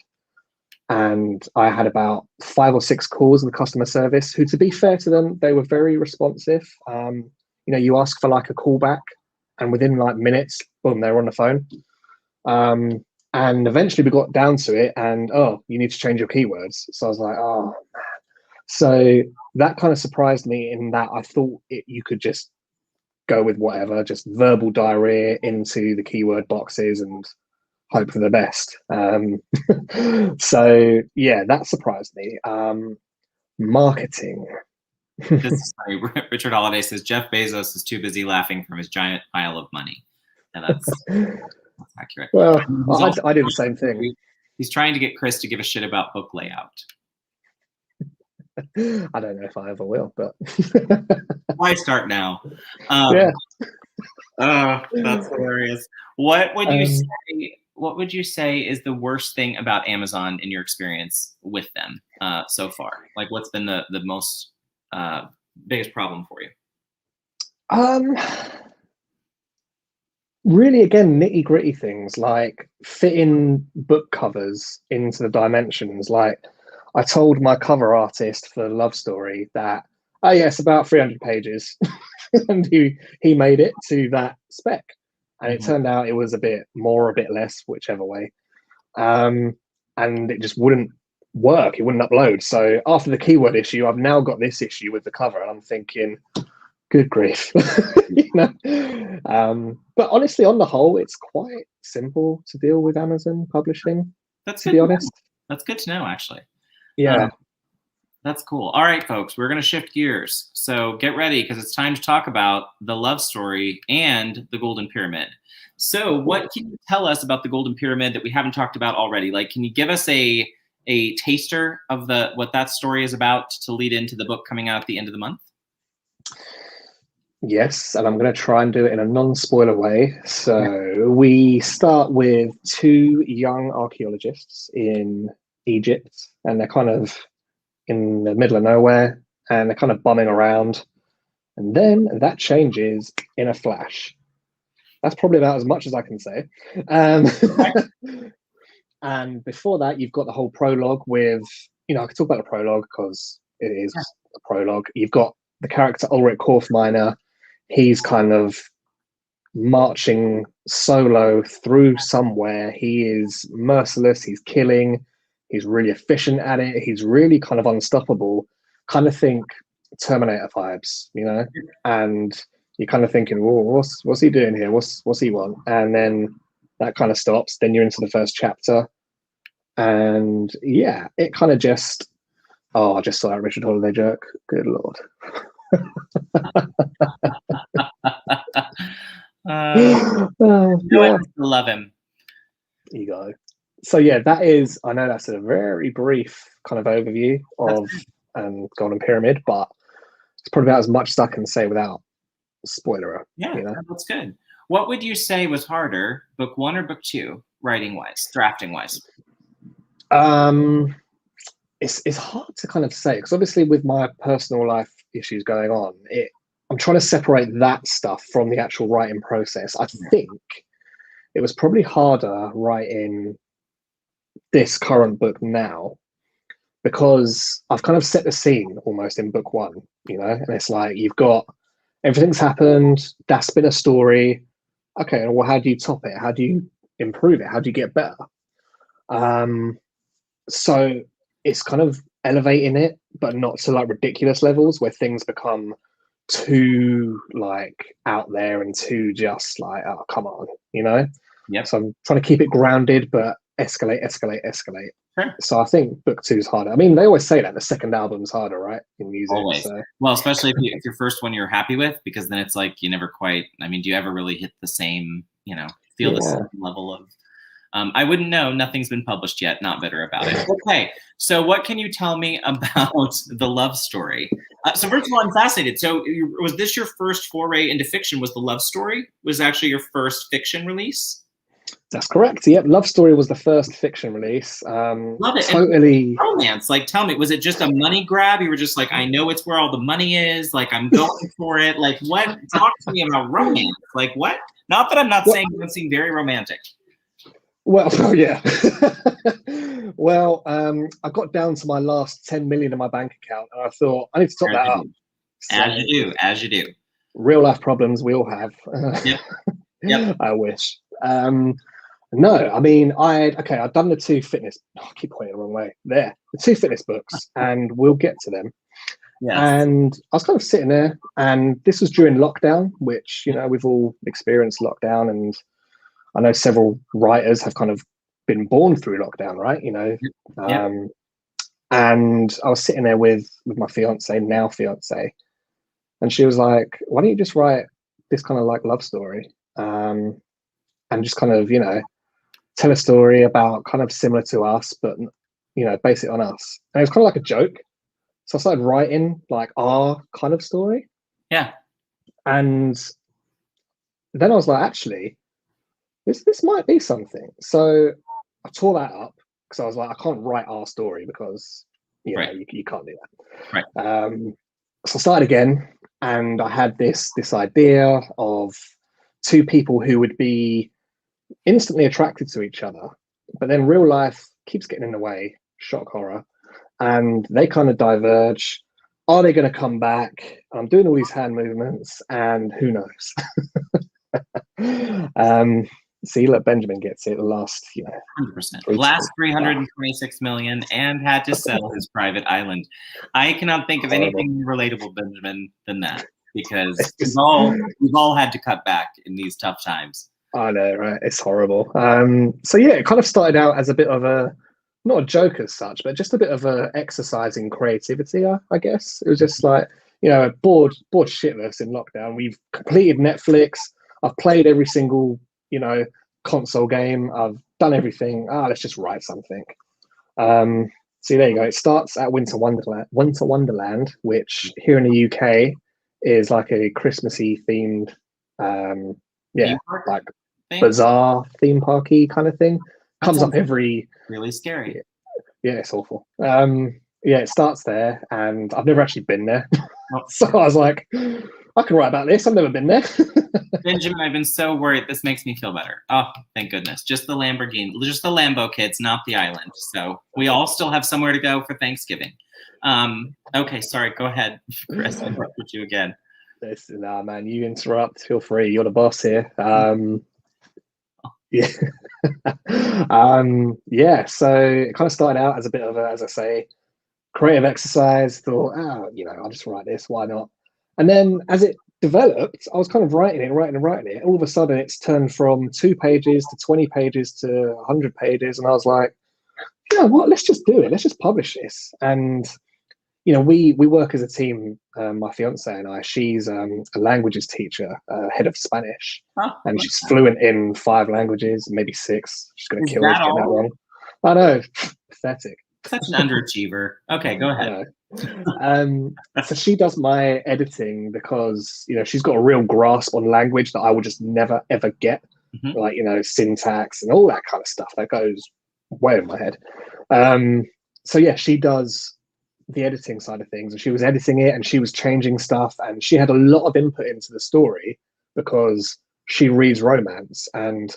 And I had about 5 or 6 calls with the customer service, who, to be fair to them, they were very responsive. You ask for like a callback, and within like minutes, boom, they were on the phone. And eventually we got down to it, and you need to change your keywords. So I was like, oh man. So that kind of surprised me in that I thought you could just go with whatever, just verbal diarrhea into the keyword boxes and hope for the best. So yeah, that surprised me. Marketing. This is funny. Richard Holiday says Jeff Bezos is too busy laughing from his giant pile of money. And that's accurate. Well, I do the same thing. He's trying to get Chris to give a shit about book layout. I don't know if I ever will, but Why start now? yeah. Oh, that's hilarious. What would you Um, say? What would you say is the worst thing about Amazon in your experience with them so far? Like, what's been the most biggest problem for you? um, really, again, nitty gritty things like fitting book covers into the dimensions. Like, I told my cover artist for Love Story that, oh yeah, it's about 300 pages, and he made it to that spec, and it Mhm. turned out it was a bit more, or a bit less, whichever way, and it just wouldn't work. It wouldn't upload. So after the keyword issue, I've now got this issue with the cover, and I'm thinking, good grief. You know. But honestly, on the whole, it's quite simple to deal with Amazon publishing, That's to good be to know. honest. That's good to know, actually. Yeah. That's cool. All right, folks, we're going to shift gears. So get ready because it's time to talk about the love story and the Golden Pyramid. So what can you tell us about the Golden Pyramid that we haven't talked about already? Like, can you give us a taster of what that story is about to lead into the book coming out at the end of the month? Yes, and I'm going to try and do it in a non-spoiler way. So we start with two young archaeologists in Egypt, and they're kind of in the middle of nowhere, and they're kind of bumming around. And then that changes in a flash. That's probably about as much as I can say. Um, and before that, you've got the whole prologue with, I could talk about the prologue because it is a prologue. You've got the character Ulrich Korfminer. He's kind of marching solo through somewhere. He is merciless. He's killing. He's really efficient at it. He's really kind of unstoppable. Kind of think Terminator vibes, and you're kind of thinking, "Whoa, what's he doing here? What's he want?" And then that kind of stops. Then you're into the first chapter, and yeah, it kind of just. Oh, I just saw that Richard Holiday joke. Good lord. I love him. You go. So yeah, that is. I know that's a very brief kind of overview of Golden Pyramid, but it's probably about as much as I can say without spoiler. Yeah, that's good. What would you say was harder, book one or book two, writing wise, drafting wise? It's hard to kind of say because obviously with my personal life issues going on, I'm trying to separate that stuff from the actual writing process. I think it was probably harder writing this current book now because I've kind of set the scene almost in book one, and it's like you've got everything's happened, that's been a story. Okay, well, how do you top it? How do you improve it? How do you get better? So it's kind of elevating it, but not to like ridiculous levels where things become too like out there and too just like, oh, come on, Yep. So I'm trying to keep it grounded, but escalate. Sure. So I think book two is harder. I mean, they always say that the second album's harder, right? In music. Always. So. Well, especially if your first one you're happy with, because then it's like you never quite, I mean, do you ever really hit the same, feel the same level of, I wouldn't know. Nothing's been published yet. Not bitter about it. Okay. So what can you tell me about the love story? So first of all, I'm fascinated. So was this your first foray into fiction? Was the love story was actually your first fiction release? That's correct. Yep. Love Story was the first fiction release. Love it. Totally. And romance. Like, tell me, was it just a money grab? You were just like, I know it's where all the money is. Like, I'm going for it. Like, what? Talk to me about romance. Like, what? Not that I'm not saying you don't seem very romantic. Well, yeah. Well, I got down to my last 10 million in my bank account, and I thought I need to top that up. As you do. Real life problems we all have. Yep. I wish. No, I mean, I'd done the two fitness. I keep pointing the wrong way. The two fitness books, and we'll get to them. Yes. And I was kind of sitting there, and this was during lockdown, which we've all experienced lockdown, and I know several writers have kind of been born through lockdown, right? And I was sitting there with my now fiance, and she was like, "Why don't you just write this kind of like love story, and just kind of tell a story about kind of similar to us, but base it on us." And it was kind of like a joke. So I started writing like our kind of story. Yeah. And then I was like, actually, this might be something. So I tore that up because I was like, I can't write our story because you can't do that. Right. So I started again, and I had this idea of two people who would be instantly attracted to each other, but then real life keeps getting in the way. Shock horror. And they kind of diverge. Are they going to come back? I'm doing all these hand movements, and who knows? See, look, Benjamin gets it. The last, 100%. Last 326 million, and had to sell his private island. I cannot think of anything more relatable, Benjamin, than that, because we've all had to cut back in these tough times. I know, right? It's horrible. So yeah, it kind of started out as a bit of a, not a joke as such, but just a bit of a exercise in creativity, I guess. It was just like, bored shitless in lockdown. We've completed Netflix. I've played every single, console game. I've done everything. Let's just write something. So there you go. It starts at Winter Wonderland, which here in the UK is like a Christmassy themed, like bizarre theme parky kind of thing. Comes up every. Really scary. Yeah, it's awful. Yeah, it starts there, and I've never actually been there. So I was like, I can write about this. I've never been there. Benjamin, I've been so worried. This makes me feel better. Oh, thank goodness. Just the Lamborghini, just the Lambo kids, not the island. So we all still have somewhere to go for Thanksgiving. Okay, sorry. Go ahead, Chris. I worked with you again. Listen, man, you interrupt. Feel free. You're the boss here. Yeah. Yeah, so it kind of started out as a bit of a, as I say, creative exercise. Thought, I'll just write this, why not? And then as it developed, I was kind of writing it. All of a sudden it's turned from 2 pages to 20 pages to 100 pages, and I was like, what, let's just do it, let's just publish this. And we work as a team, my fiance and I. She's a languages teacher, head of Spanish, and she's fluent in 5 languages, maybe 6. She's going to kill me for getting that wrong. I know, pathetic. Such an underachiever. Okay, go ahead. So she does my editing because she's got a real grasp on language that I would just never ever get, like syntax and all that kind of stuff that goes way over my head. So yeah, she does the editing side of things, and she was editing it and she was changing stuff, and she had a lot of input into the story because she reads romance. And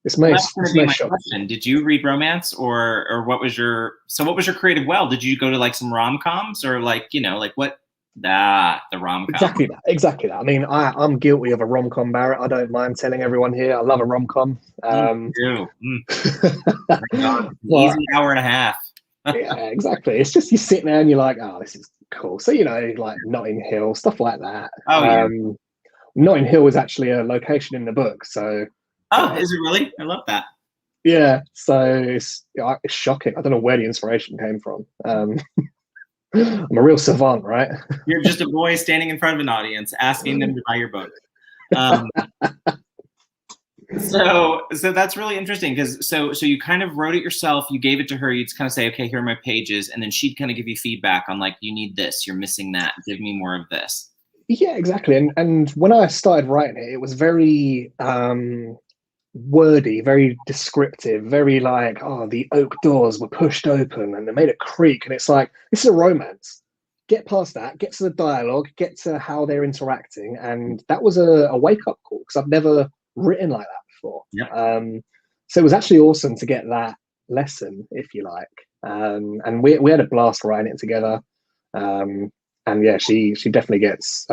it's my question. Did you read romance, or what was your creative well? Did you go to like some rom-coms, or like what the rom-com? Exactly that. I mean, I'm guilty of a rom-com, Barrett. I don't mind telling everyone here I love a rom-com. Easy hour and a half. Yeah, exactly. It's just you sit there and you're like, oh, this is cool. So like Notting Hill, stuff like that. Notting Hill is actually a location in the book. So is it really? I love that. Yeah, so it's shocking. I don't know where the inspiration came from. I'm a real savant, right? You're just a boy standing in front of an audience asking them to buy your book. So that's really interesting, because so you kind of wrote it yourself, you gave it to her, you'd kind of say, okay, here are my pages, and then she'd kind of give you feedback on like, you need this, you're missing that, give me more of this. Yeah, exactly. And when I started writing it, it was very wordy, very descriptive, very like, the oak doors were pushed open and they made a creak, and it's like, this is a romance. Get past that, get to the dialogue, get to how they're interacting. And that was a wake-up call, because I've never written like that before. So it was actually awesome to get that lesson, if you like. And we had a blast writing it together. And yeah, she definitely gets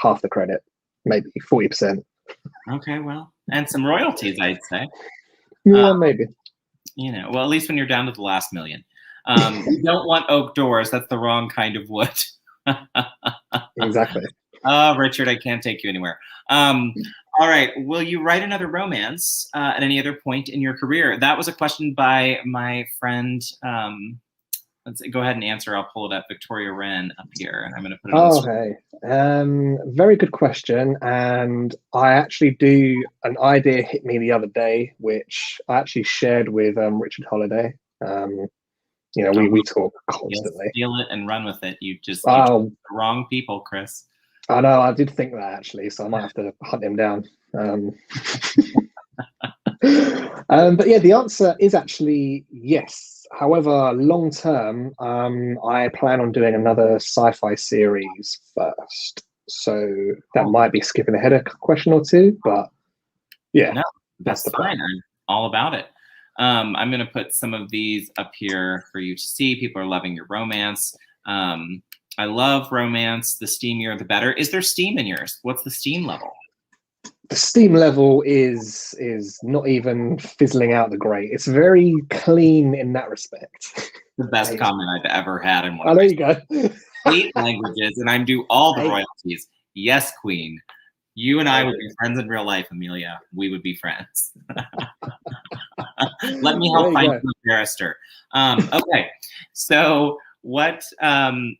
half the credit, maybe 40%. Okay, well, and some royalties, I'd say. Yeah, maybe. Well, at least when you're down to the last million. You don't want oak doors. That's the wrong kind of wood. Exactly. Richard, I can't take you anywhere. All right. Will you write another romance at any other point in your career? That was a question by my friend. Let's go ahead and answer. I'll pull it up. Victoria Wren up here, and I'm going to put it on the screen. Hey. Very good question. And I actually do, an idea hit me the other day, which I actually shared with Richard Holiday. You know, we talk You'll constantly. steal it and run with it. You chose Oh, the wrong people, Chris. I know. I did think that actually, so I might have to hunt him down. But yeah, the answer is actually yes. However, long term, I plan on doing another sci-fi series first. So that might be skipping ahead a question or two, but yeah, no, that's the fine. plan. I'm all about it. I'm going to put some of these up here for you to see. People are loving your romance. I love romance. The steamier, the better. Is there steam in yours? What's the steam level? The steam level is not even fizzling out the grate. It's very clean in that respect. The best comment I've ever had in one of my there you go. 8 languages, and I do all the royalties. Yes, Queen. You and I would be friends in real life, Amelia. We would be friends. Let me help find you a barrister. Okay, so what?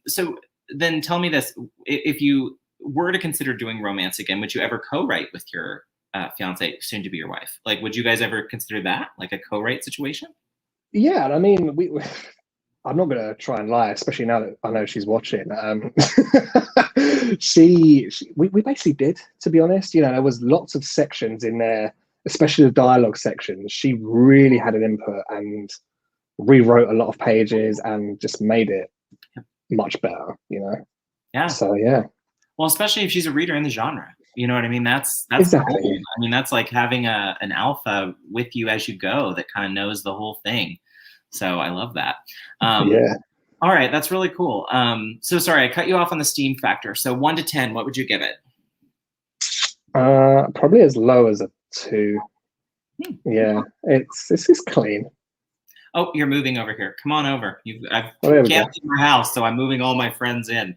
So then, tell me this: if you were to consider doing romance again, would you ever co-write with your fiance, soon to be your wife? Like, would you guys ever consider that, like a co-write situation? Yeah, I mean, I'm not going to try and lie, especially now that I know she's watching. We basically did, to be honest. You know, there was lots of sections in there, especially the dialogue sections. She really had an input and rewrote a lot of pages and just made it much better, you know? Yeah. So, yeah. Well, especially if she's a reader in the genre. You know what I mean? That's exactly. Cool. I mean, that's like having an alpha with you as you go that kind of knows the whole thing. So I love that. Yeah. All right, that's really cool. So sorry, I cut you off on the steam factor. So 1 to 10, what would you give it? Probably as low as a 2. Yeah, it's clean. Oh, you're moving over here. Come on over. I've can't leave my house, so I'm moving all my friends in.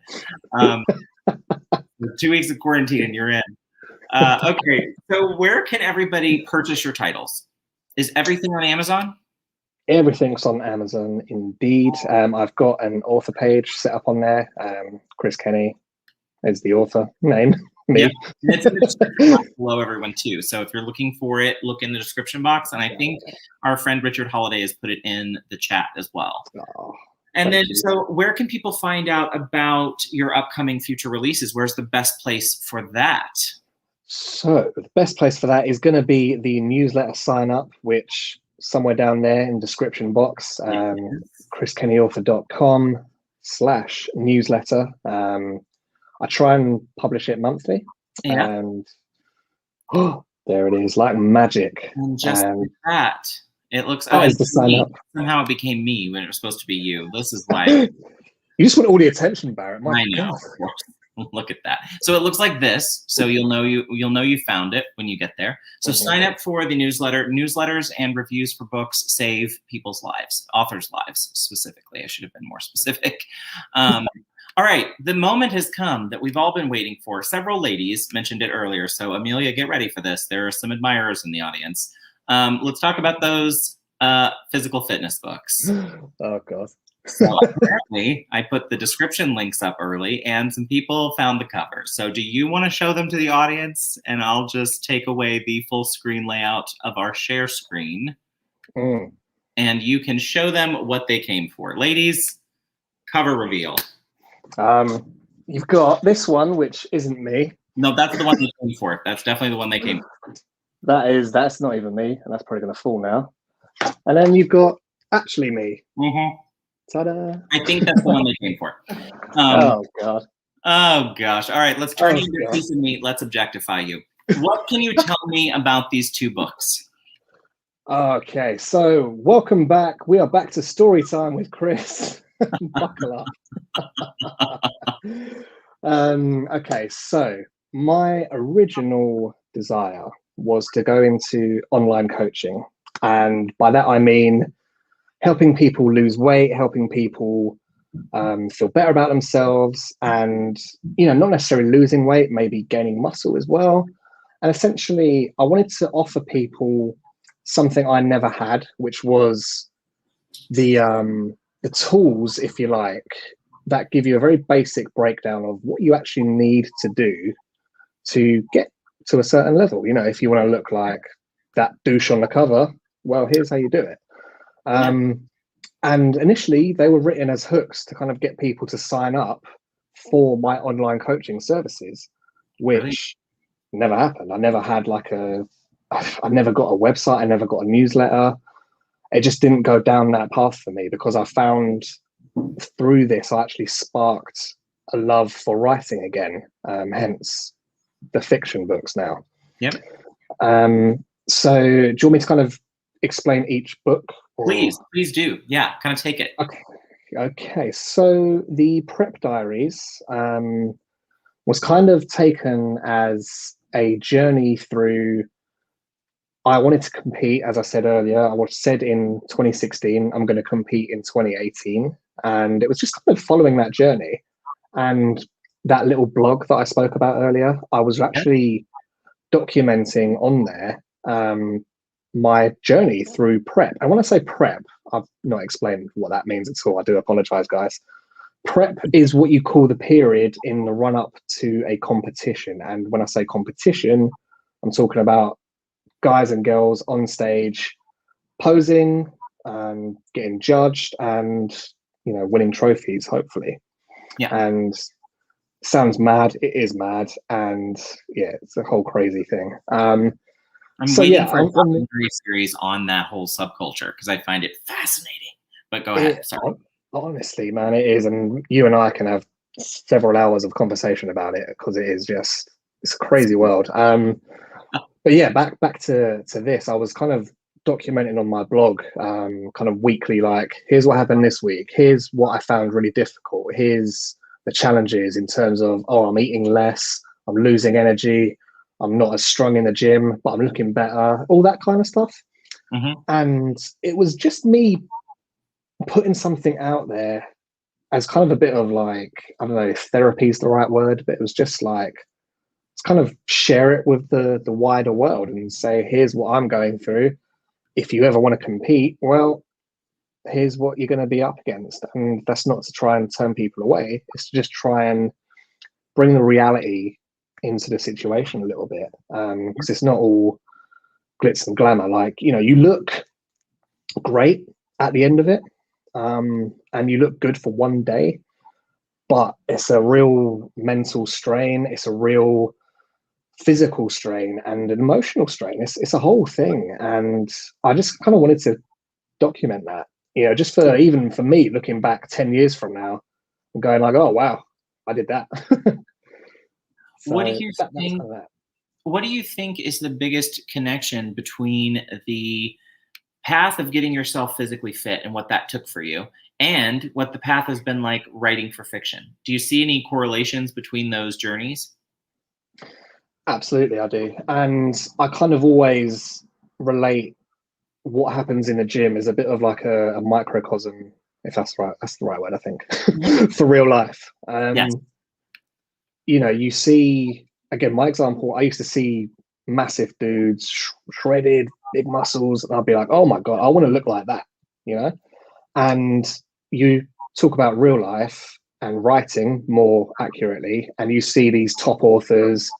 2 weeks of quarantine and you're in. Okay, so where can everybody purchase your titles? Is everything on Amazon? Everything's on Amazon, indeed. I've got an author page set up on there. Chris Kenny is the author name. Me. Yeah, and it's in the description box below, everyone, too. So if you're looking for it, look in the description box. And I think our friend Richard Holiday has put it in the chat as well. Oh, and then, so where can people find out about your upcoming future releases? Where's the best place for that? So the best place for that is going to be the newsletter sign up, which somewhere down there in the description box, chriskennyauthor.com/newsletter. I try and publish it monthly, and there it is, like magic. And just like that, it looks. That is the sign up. Somehow it became me when it was supposed to be you. This is why. You just want all the attention, Barrett. I know. Look at that. So it looks like this. So you'll know you found it when you get there. So sign up for the newsletter. Newsletters and reviews for books save people's lives, authors' lives specifically. I should have been more specific. All right, the moment has come that we've all been waiting for. Several ladies mentioned it earlier. So Amelia, get ready for this. There are some admirers in the audience. Let's talk about those physical fitness books. Oh God. So apparently I put the description links up early and some people found the cover. So do you want to show them to the audience? And I'll just take away the full screen layout of our share screen. And you can show them what they came for. Ladies, cover reveal. You've got this one, which isn't me. No, that's the one they came for. That's definitely the one they came for. That's not even me, and that's probably going to fall now. And then you've got actually me. Ta-da. I think that's the one they came for. Oh God. Oh gosh. All right, let's turn you into a piece of meat. Let's objectify you. What can you tell me about these 2 books? Okay, so welcome back. We are back to story time with Chris. Buckle up. Okay, so my original desire was to go into online coaching, and by that I mean helping people lose weight, helping people feel better about themselves, and not necessarily losing weight, maybe gaining muscle as well. And essentially, I wanted to offer people something I never had, which was the tools, if you like, that give you a very basic breakdown of what you actually need to do to get to a certain level. If you want to look like that douche on the cover, well, here's how you do it. And initially they were written as hooks to kind of get people to sign up for my online coaching services, Really? which never happened. I never had I never got a website. I never got a newsletter. It just didn't go down that path for me, because I found through this, I actually sparked a love for writing again, hence the fiction books now. Yep. So do you want me to kind of explain each book? Or... Please do. Yeah, kind of take it. Okay. So the Prep Diaries was kind of taken as a journey through. I wanted to compete, as I said earlier. I said in 2016, I'm going to compete in 2018. And it was just kind of following that journey. And that little blog that I spoke about earlier, I was actually documenting on there my journey through prep. And when I say prep, I've not explained what that means at all. I do apologize, guys. Prep is what you call the period in the run up to a competition. And when I say competition, I'm talking about guys and girls on stage posing, getting judged, and winning trophies, hopefully. Yeah. And sounds mad. It is mad, and yeah, it's a whole crazy thing. I'm waiting for a documentary series on that whole subculture because I find it fascinating. But go ahead. Sorry. Honestly, man, it is, and you and I can have several hours of conversation about it because it is it's a crazy world. But yeah, back to this. I was kind of documenting on my blog, kind of weekly, like, here's what happened this week. Here's what I found really difficult. Here's the challenges in terms of, I'm eating less, I'm losing energy, I'm not as strong in the gym, but I'm looking better, all that kind of stuff. Mm-hmm. And it was just me putting something out there as kind of a bit of like, I don't know if therapy is the right word, but it was just like, let's kind of share it with the wider world and say, here's what I'm going through. If you ever want to compete, well, here's what you're going to be up against. And that's not to try and turn people away. It's to just try and bring the reality into the situation a little bit. Because it's not all glitz and glamour. Like, you look great at the end of it. And you look good for one day, but it's a real mental strain. It's a real physical strain and an emotional strain. It's a whole thing. And I just kind of wanted to document that, just even for me, looking back 10 years from now and going like, oh, wow, I did that. So what do you think is the biggest connection between the path of getting yourself physically fit and what that took for you and what the path has been like writing for fiction? Do you see any correlations between those journeys? Absolutely, I do. And I kind of always relate what happens in the gym is a bit of like a microcosm, if that's right. That's the right word, I think, for real life. Yes. You see, again, my example, I used to see massive dudes, shredded, big muscles, and I'd be like, oh my God, I want to look like that, And you talk about real life and writing more accurately, and you see these top authors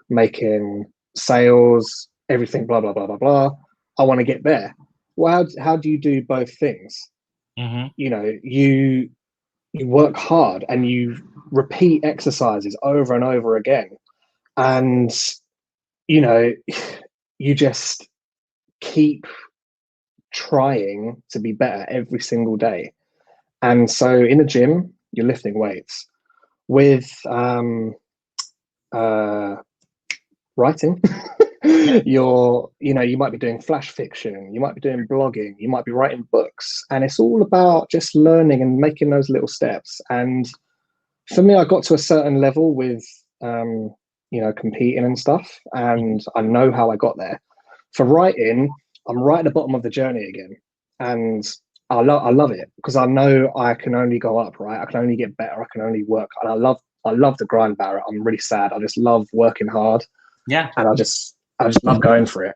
making sales, everything, blah, blah, blah, blah, blah. I want to get there. Well, how do you do both things? Mm-hmm. You work hard and you repeat exercises over and over again. And, you just keep trying to be better every single day. And so in the gym, you're lifting weights. With writing, you might be doing flash fiction, you might be doing blogging, you might be writing books, and it's all about just learning and making those little steps. And for me, I got to a certain level with competing and stuff, and I know how I got there. For writing, I'm right at the bottom of the journey again, and I love it because I know I can only go up, right? I can only get better, I can only work, and I love the grind, Barrett. I'm really sad. I just love working hard. Yeah. And I just love going for it.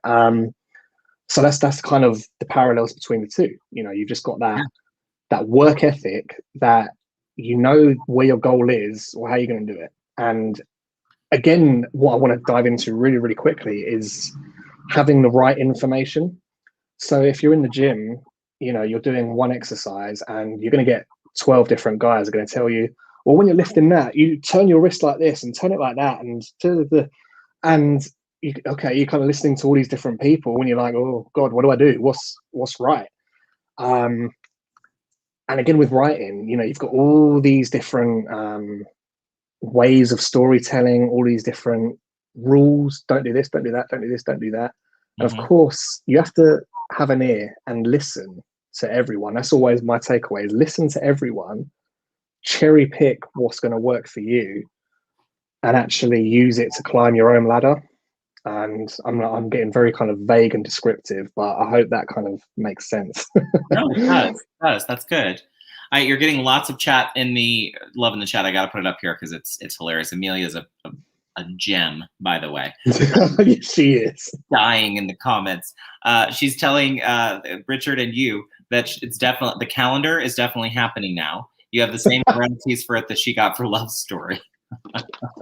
So that's kind of the parallels between the two. You've just got that work ethic that where your goal is or how you're going to do it. And again, what I want to dive into really, really quickly is having the right information. So if you're in the gym, you're doing one exercise and you're going to get 12 different guys are going to tell you, well, when you're lifting that, you turn your wrist like this and turn it like that, and you're kind of listening to all these different people when you're like, oh God, what do I do? What's right? And again, with writing, you've got all these different ways of storytelling, all these different rules. Don't do this, don't do that, don't do this, don't do that. And of course, you have to have an ear and listen to everyone. That's always my takeaway, is listen to everyone, cherry pick what's going to work for you, and actually use it to climb your own ladder. And I'm getting very kind of vague and descriptive, but I hope that kind of makes sense. No, it does. That's good. You're getting lots of chat love in the chat. I got to put it up here because it's hilarious. Amelia's a gem, by the way. She is dying in the comments. She's telling Richard and you that it's definitely, the calendar is definitely happening now. You have the same royalties for it that she got for Love Story.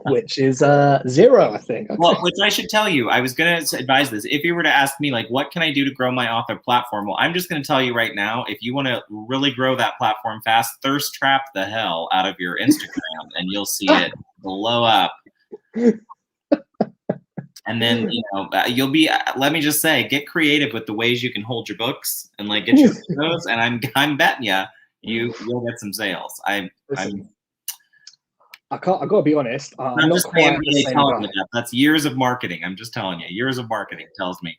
Which is 0, I think. Okay. Well, which I should tell you, I was going to advise this. If you were to ask me, like, what can I do to grow my author platform? Well, I'm just going to tell you right now, if you want to really grow that platform fast, thirst trap the hell out of your Instagram and you'll see it blow up. And then, you'll be, let me just say, get creative with the ways you can hold your books and like get your photos. And I'm betting you'll get some sales. I gotta be honest. I'm not quite the same guy. That's years of marketing. I'm just telling you, years of marketing tells me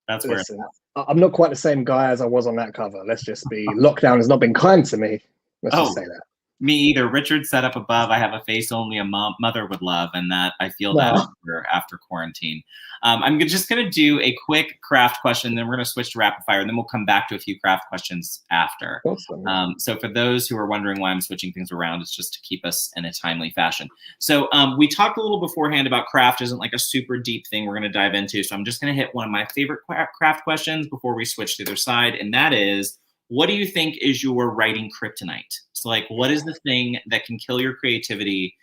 that's where. Listen, I'm not quite the same guy as I was on that cover. Let's just be. Lockdown has not been kind to me. Let's just say that. Me either. Richard set up above, I have a face only a mother would love, and that I feel that after quarantine. I'm just going to do a quick craft question, then we're going to switch to rapid fire, and then we'll come back to a few craft questions after. Awesome. So for those who are wondering why I'm switching things around, it's just to keep us in a timely fashion. So we talked a little beforehand about craft isn't like a super deep thing we're going to dive into, so I'm just going to hit one of my favorite craft questions before we switch to the other side, and that is, what do you think is your writing kryptonite? So like, what is the thing that can kill your creativity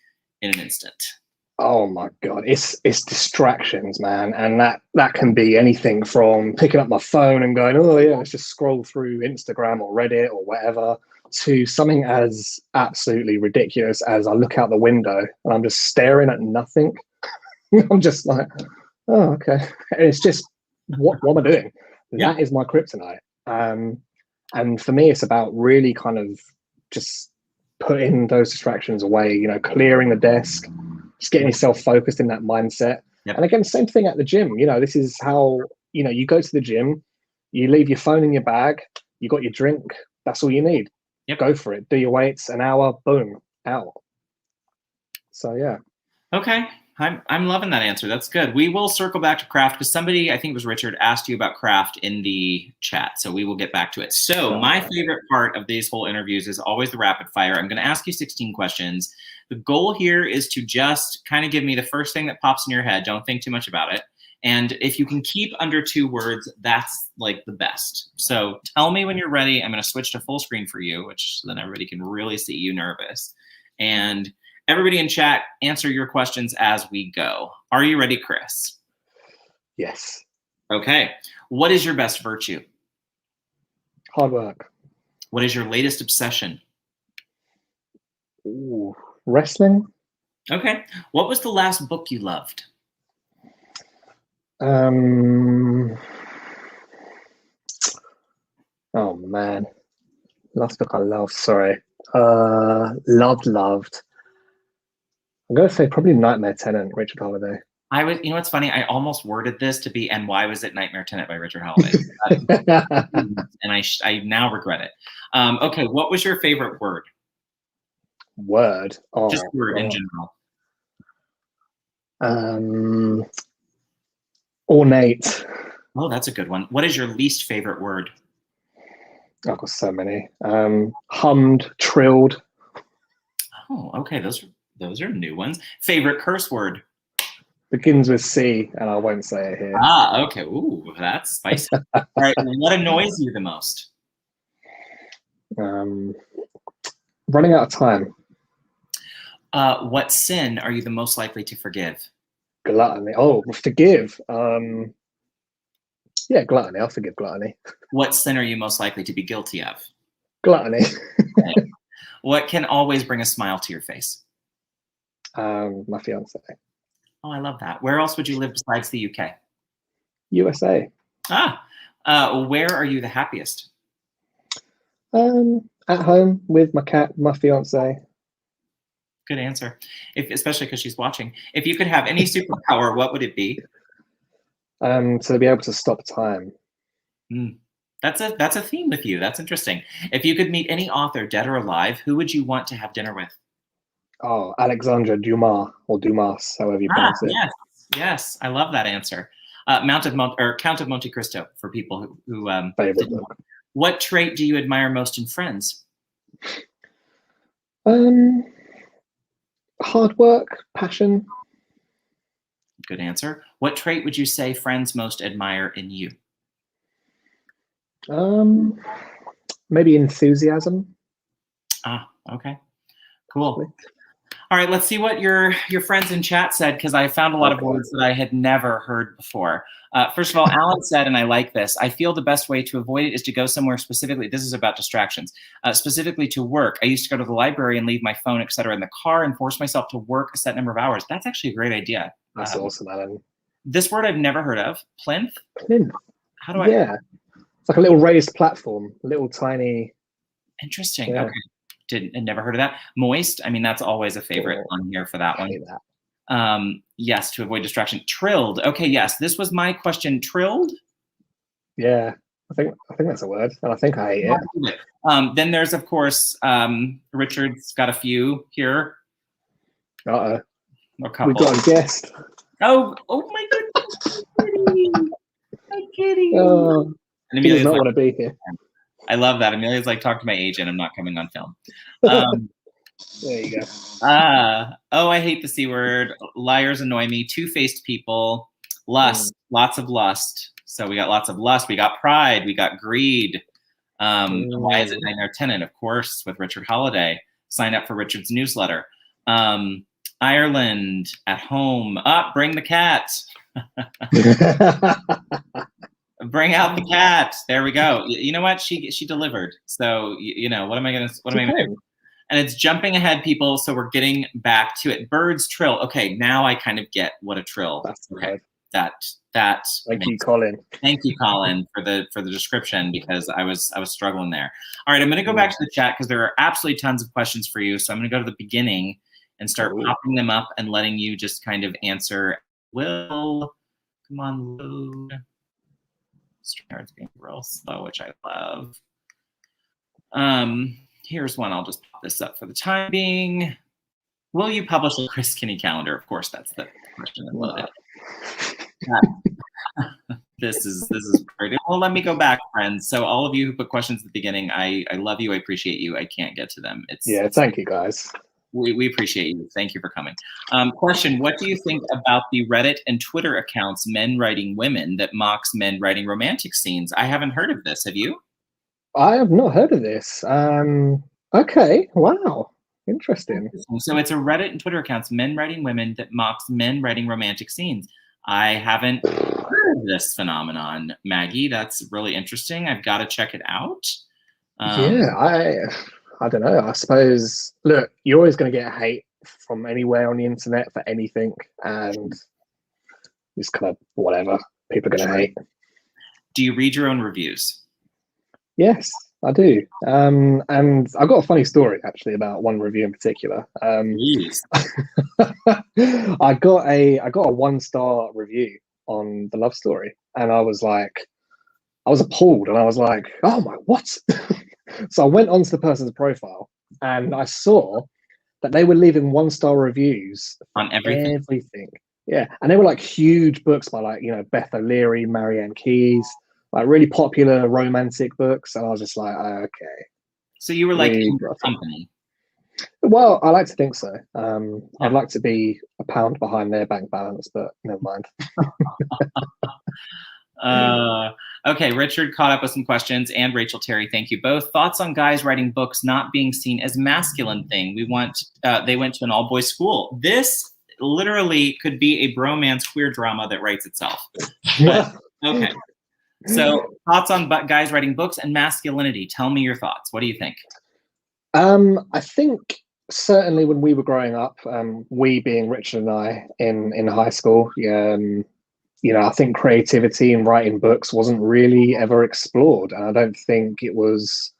in an instant? Oh my God, it's distractions, man. And that can be anything from picking up my phone and going, oh yeah, let's just scroll through Instagram or Reddit or whatever, to something as absolutely ridiculous as I look out the window and I'm just staring at nothing. I'm just like, oh, okay. And it's just, what am I doing? Yeah. That is my kryptonite. And for me, it's about really kind of just putting those distractions away, clearing the desk, just getting yourself focused in that mindset. Yep. And again, same thing at the gym. This is how, you go to the gym, you leave your phone in your bag, you got your drink, that's all you need. Yep. Go for it. Do your weights, an hour, boom, out. So, yeah. Okay. I'm loving that answer. That's good. We will circle back to craft because somebody, I think it was Richard, asked you about craft in the chat. So we will get back to it. So my favorite part of these whole interviews is always the rapid fire. I'm going to ask you 16 questions. The goal here is to just kind of give me the first thing that pops in your head. Don't think too much about it. And if you can keep under 2 words, that's like the best. So tell me when you're ready. I'm going to switch to full screen for you, which then everybody can really see you nervous. And everybody in chat, answer your questions as we go. Are you ready, Chris? Yes. Okay. What is your best virtue? Hard work. What is your latest obsession? Ooh, wrestling. Okay. What was the last book you loved? Oh man. Last book I loved, sorry. Loved. I'm going to say probably Nightmare Tenant, Richard Holiday. You know what's funny? I almost worded this to be, and why was it Nightmare Tenant by Richard Holiday? And I now regret it. Okay, what was your favorite word? Word? Oh, just word in general. Ornate. Oh, that's a good one. What is your least favorite word? I've got so many. Hummed, trilled. Oh, okay. Those are new ones. Favorite curse word? Begins with C, and I won't say it here. Ah, okay. Ooh, that's spicy. All right. What annoys you the most? Running out of time. What sin are you the most likely to forgive? Gluttony. Oh, forgive. Yeah, gluttony. I'll forgive gluttony. What sin are you most likely to be guilty of? Gluttony. Okay. What can always bring a smile to your face? My fiance. Oh, I love that. Where else would you live besides the UK? USA. Where are you the happiest? At home with my cat, my fiance. Good answer. Especially because she's watching. If you could have any superpower, what would it be? To be able to stop time. That's a theme with you. That's interesting. If you could meet any author, dead or alive, who would you want to have dinner with? Oh, Alexandre Dumas or Dumas, however you pronounce it. Yes, I love that answer. Count of Monte Cristo for people who favorite book. What trait do you admire most in friends? Hard work, passion. Good answer. What trait would you say friends most admire in you? Maybe enthusiasm. Okay. Cool. All right, let's see what your friends in chat said, because I found a lot of words that I had never heard before. First of all, Alan said, and I like this, I feel the best way to avoid it is to go somewhere specifically. This is about distractions. Specifically to work. I used to go to the library and leave my phone, etc., in the car and force myself to work a set number of hours. That's actually a great idea. That's awesome, Alan. This word I've never heard of. Plinth? Plinth. How do I? Yeah. It's like a little raised platform, little tiny. Interesting. Yeah. Okay. Never heard of that. Moist. I mean, that's always a favorite on here for that one. Yes, to avoid distraction. Trilled. Okay, yes. This was my question. Trilled? Yeah, I think that's a word, and I think I hate it. Then there's, of course, Richard's got a few here. Uh-oh. A couple. We've got a guest. Oh my goodness. Hi, Kitty. Oh, and he does not want to be here. I love that. Amelia's like, talk to my agent. I'm not coming on film. There you go. Oh, I hate the C word. Liars annoy me. Two-faced people. Lust. Lots of lust. So we got lots of lust. We got pride. We got greed. Why is it Nightmare Tenant? Of course, with Richard Holiday. Sign up for Richard's newsletter. Ireland. At home. Bring the cat. Bring out the cat. There we go. You know what? She delivered. So you know what am I gonna do? And it's jumping ahead, people. So we're getting back to it. Birds trill. Okay, now I kind of get what a trill. That's okay. That. Thank you, Colin. Thank you, Colin, for the description, because I was struggling there. All right, I'm going to go back to the chat because there are absolutely tons of questions for you. So I'm going to go to the beginning and start popping them up and letting you just kind of answer. Will, come on, load. It's being real slow, which I love. Here's one. I'll just pop this up for the time being. Will you publish a Chris Kinney calendar? Of course, that's the question that loaded. This is pretty. Well, let me go back, friends. So all of you who put questions at the beginning, I love you. I appreciate you. I can't get to them. Thank you, guys. We appreciate you. Thank you for coming. Question, what do you think about the Reddit and Twitter accounts, Men Writing Women, that mocks men writing romantic scenes? I haven't heard of this. Have you? I have not heard of this. Okay. Wow. Interesting. So it's a Reddit and Twitter accounts, Men Writing Women, that mocks men writing romantic scenes. I haven't heard of this phenomenon, Maggie. That's really interesting. I've got to check it out. I don't know. I suppose, look, you're always going to get hate from anywhere on the internet for anything, and it's kind of whatever. People are going to hate. Do you read your own reviews? Yes, I do. And I've got a funny story actually about one review in particular. Please. I got a 1-star review on The Love Story, and I was appalled, and I was like, oh my, what? So I went onto the person's profile and I saw that they were leaving 1-star reviews on everything. Yeah, and they were like huge books by, like, you know, Beth O'Leary, Marianne Keyes, like really popular romantic books, and I was just like, oh, okay. So you were like in your company. Well, I like to think so. I'd like to be a pound behind their bank balance, but never mind. Okay, Richard caught up with some questions, and Rachel Terry, thank you both. Thoughts on guys writing books not being seen as masculine thing? They went to an all-boys school. This literally could be a bromance queer drama that writes itself. But, okay. So thoughts on guys writing books and masculinity. Tell me your thoughts. What do you think? I think certainly when we were growing up, we being Richard and I in high school, I think creativity in writing books wasn't really ever explored. And I don't think it was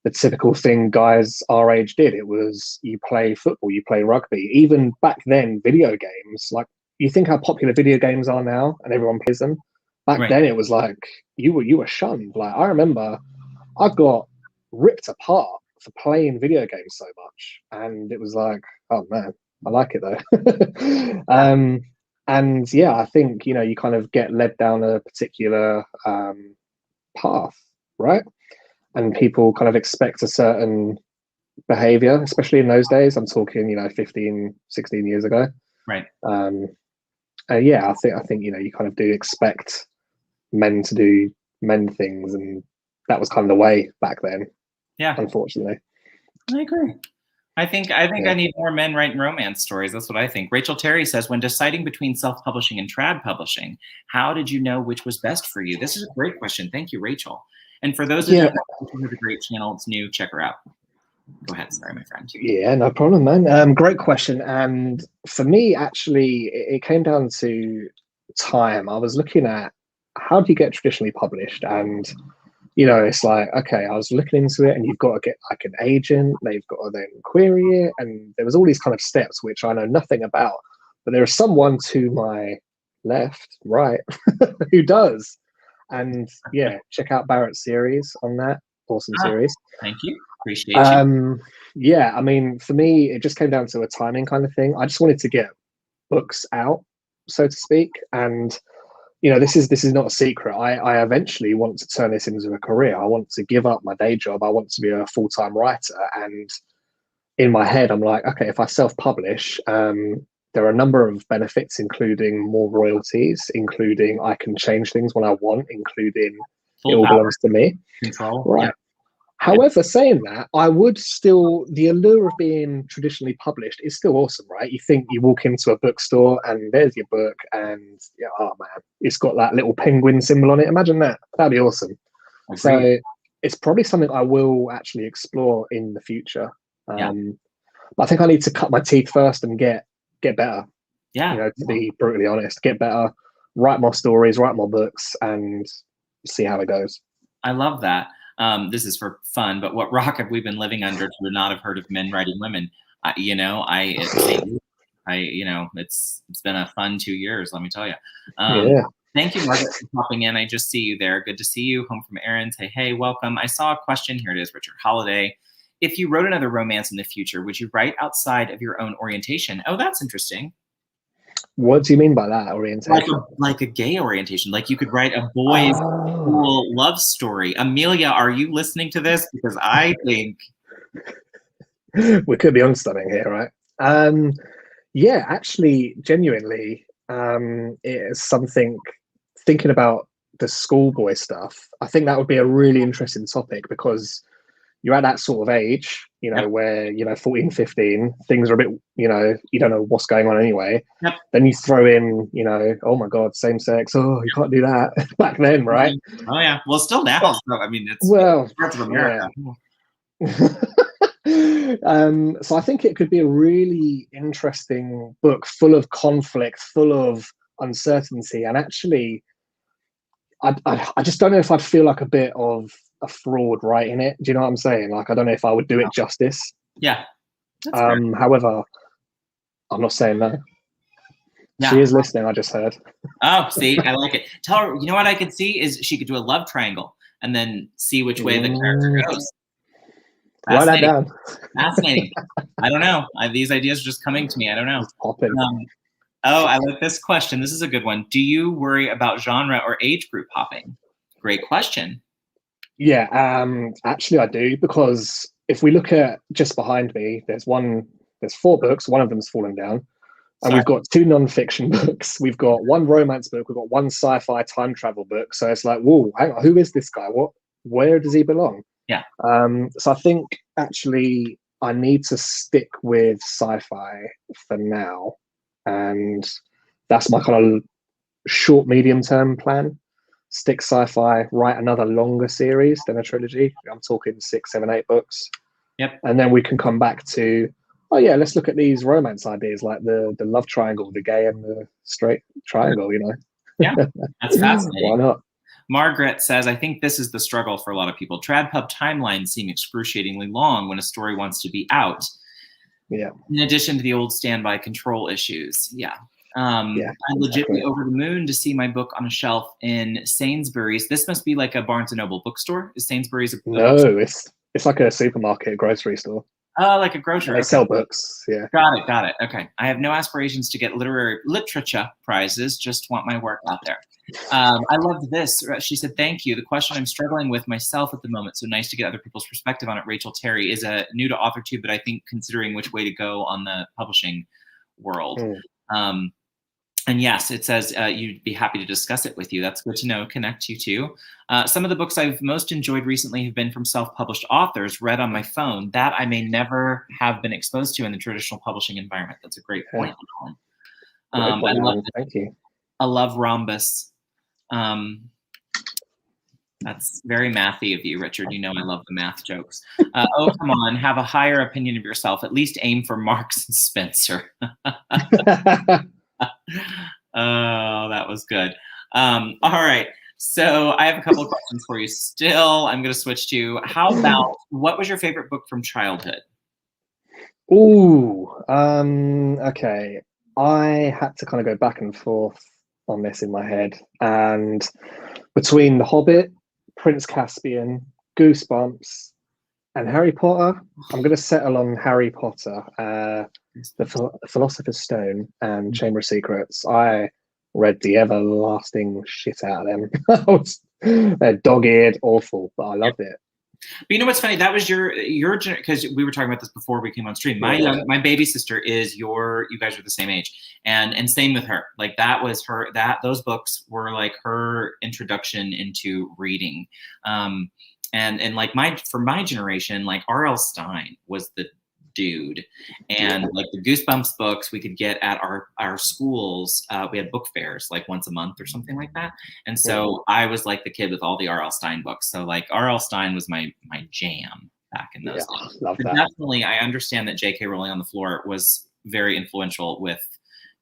the typical thing guys our age did. It was you play football, you play rugby. Even back then, video games, like you think how popular video games are now and everyone plays them. Back then it was like you were shunned. Like I remember I got ripped apart for playing video games so much. And it was like, oh man, I like it though. And yeah, I think, you kind of get led down a particular path, right? And people kind of expect a certain behavior, especially in those days. I'm talking, 15, 16 years ago. Right. Yeah, I think, you kind of do expect men to do men things. And that was kind of the way back then. Yeah. Unfortunately. I agree. I think I need more men writing romance stories. That's what I think. Rachel Terry says, when deciding between self-publishing and trad publishing, how did you know which was best for you? This is a great question. Thank you, Rachel. And for those of you who have a great channel, it's new, check her out. Go ahead. Sorry, my friend. Yeah, no problem, man. Great question. And for me, actually, it came down to time. I was looking at how do you get traditionally published? And it's like, okay, I was looking into it and you've got to get like an agent, they've got to then query it. And there was all these kind of steps, which I know nothing about, but there is someone to my left, right, who does. And yeah, check out Barrett's series on that. Awesome series. Thank you. Appreciate you. Yeah, I mean, for me, it just came down to a timing kind of thing. I just wanted to get books out, so to speak. And this is not a secret. I eventually want to turn this into a career. I want to give up my day job. I want to be a full-time writer. And in my head, I'm like, okay, if I self-publish, there are a number of benefits, including more royalties, including I can change things when I want, including it all belongs to me. Control. Right. Yeah. However, saying that, I would still, the allure of being traditionally published is still awesome, right? You think you walk into a bookstore and there's your book and, oh man, it's got that little penguin symbol on it. Imagine that. That'd be awesome. So it's probably something I will actually explore in the future. But I think I need to cut my teeth first and get better. Yeah. To be brutally honest, get better, write more stories, write more books, and see how it goes. I love that. This is for fun, but what rock have we been living under to not have heard of men writing women? It's been a fun 2 years, let me tell you. Thank you, Margaret, for popping in. I just see you there. Good to see you. Home from Aaron. Say, hey, welcome. I saw a question. Here it is, Richard Holiday. If you wrote another romance in the future, would you write outside of your own orientation? Oh, that's interesting. What do you mean by that, orientation? Like a gay orientation. Like you could write a boys' cool love story. Amelia, are you listening to this? Because I think we could be on something here, right? Yeah, actually, genuinely, it is something. Thinking about the schoolboy stuff, I think that would be a really interesting topic because you're at that sort of age, where, 14, 15, things are a bit, you don't know what's going on anyway. Yep. Then you throw in, oh my God, same sex. Oh, you can't do that back then, right? Oh yeah. Well, still now. So, I mean, it's parts of America. Yeah. So I think it could be a really interesting book, full of conflict, full of uncertainty. And actually, I just don't know if I'd feel like a bit of a fraud writing it. Do you know what I'm saying? Like, I don't know if I would do it justice. Yeah. However, I'm not saying that. Yeah. She is listening, I just heard. Oh, see, I like it. Tell her, you know what I could see is she could do a love triangle and then see which way the character goes. Write that down. Fascinating. I don't know. These ideas are just coming to me. I don't know. Oh, I like this question. This is a good one. Do you worry about genre or age group hopping? Great question. Yeah, actually I do, because if we look at just behind me, there's 4 books. One of them's fallen down. And we've got 2 non-fiction books. We've got 1 romance book. We've got 1 sci-fi time travel book. So it's like, whoa, hang on, who is this guy? Where does he belong? Yeah. So I think actually I need to stick with sci-fi for now. And that's my kind of short, medium term plan. stick Sci-Fi, write another longer series than a trilogy. I'm talking 6, 7, 8 books. Yep. And then we can come back to, oh yeah, let's look at these romance ideas like the love triangle, the gay and the straight triangle, you know? Yeah, that's fascinating. Why not? Margaret says, I think this is the struggle for a lot of people. TradPub timelines seem excruciatingly long when a story wants to be out. Yeah. In addition to the old standby control issues. Yeah. I'm legitimately over the moon to see my book on a shelf in Sainsbury's. This must be like a Barnes & Noble bookstore. Is Sainsbury's a No, it's like a supermarket, grocery store. Oh, like a grocery. They sell books, yeah. Got it. Okay. I have no aspirations to get literary literature prizes, just want my work out there. I loved this. She said, thank you. The question I'm struggling with myself at the moment, so nice to get other people's perspective on it. Rachel Terry is new to AuthorTube, but I think considering which way to go on the publishing world. And yes, it says you'd be happy to discuss it with you. That's good to know. Connect you to. Some of the books I've most enjoyed recently have been from self-published authors read on my phone that I may never have been exposed to in the traditional publishing environment. That's a great point. I love Thank you. I love Rhombus. That's very mathy of you, Richard. You know I love the math jokes. Oh, come on. Have a higher opinion of yourself. At least aim for Marks and Spencer. Oh, that was good. All right. So I have a couple of questions for you still. I'm going to switch to, how about, what was your favorite book from childhood? Ooh, okay. I had to kind of go back and forth on this in my head. And between The Hobbit, Prince Caspian, Goosebumps, and Harry Potter, I'm going to settle on Harry Potter, the Philosopher's Stone and Chamber of Secrets. I read the everlasting shit out of them. They're dog-eared, awful, but I loved it. But you know what's funny? That was your because we were talking about this before we came on stream. My baby sister is you guys are the same age, and same with her. Like that was her. Those books were like her introduction into reading. And like for my generation, like R.L. Stine was the dude, and like the Goosebumps books we could get at our schools. We had book fairs like once a month or something like that, and so I was like the kid with all the R.L. Stine books. So like R.L. Stine was my jam back in those days. Love that. Definitely, I understand that J.K. Rowling on the floor was very influential with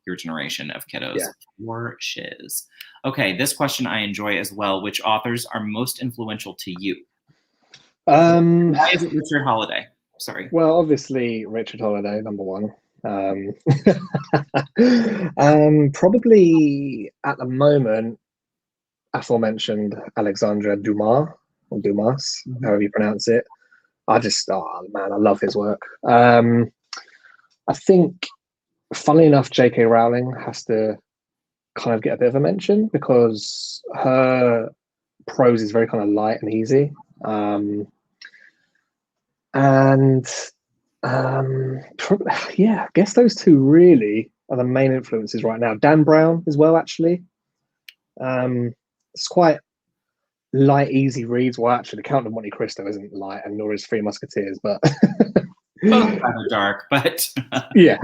your generation of kiddos. For shiz. Okay, this question I enjoy as well. Which authors are most influential to you? Why is it Richard Holiday? Sorry. Well, obviously Richard Holiday, number one. Probably at the moment, aforementioned Alexandre Dumas, or Dumas, however you pronounce it. I love his work. I think, funnily enough, J.K. Rowling has to kind of get a bit of a mention because her prose is very kind of light and easy. I guess those two really are the main influences right now. Dan Brown as well, actually. It's quite light, easy reads. Well, actually, The Count of Monte Cristo isn't light, and nor is Three Musketeers, but both kind of dark. But yeah.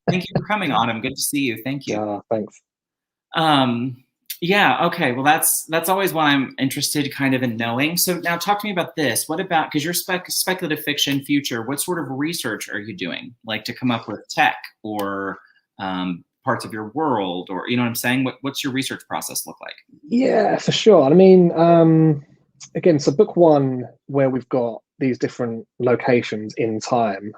Thank you for coming on. I'm good to see you. Thank you. Thanks. Yeah. Okay. Well, that's always what I'm interested kind of in knowing. So now talk to me about this. What about, because you're speculative fiction future, what sort of research are you doing? Like to come up with tech or parts of your world, or, you know what I'm saying? What's your research process look like? Yeah, for sure. I mean, again, so book one, where we've got these different locations in time.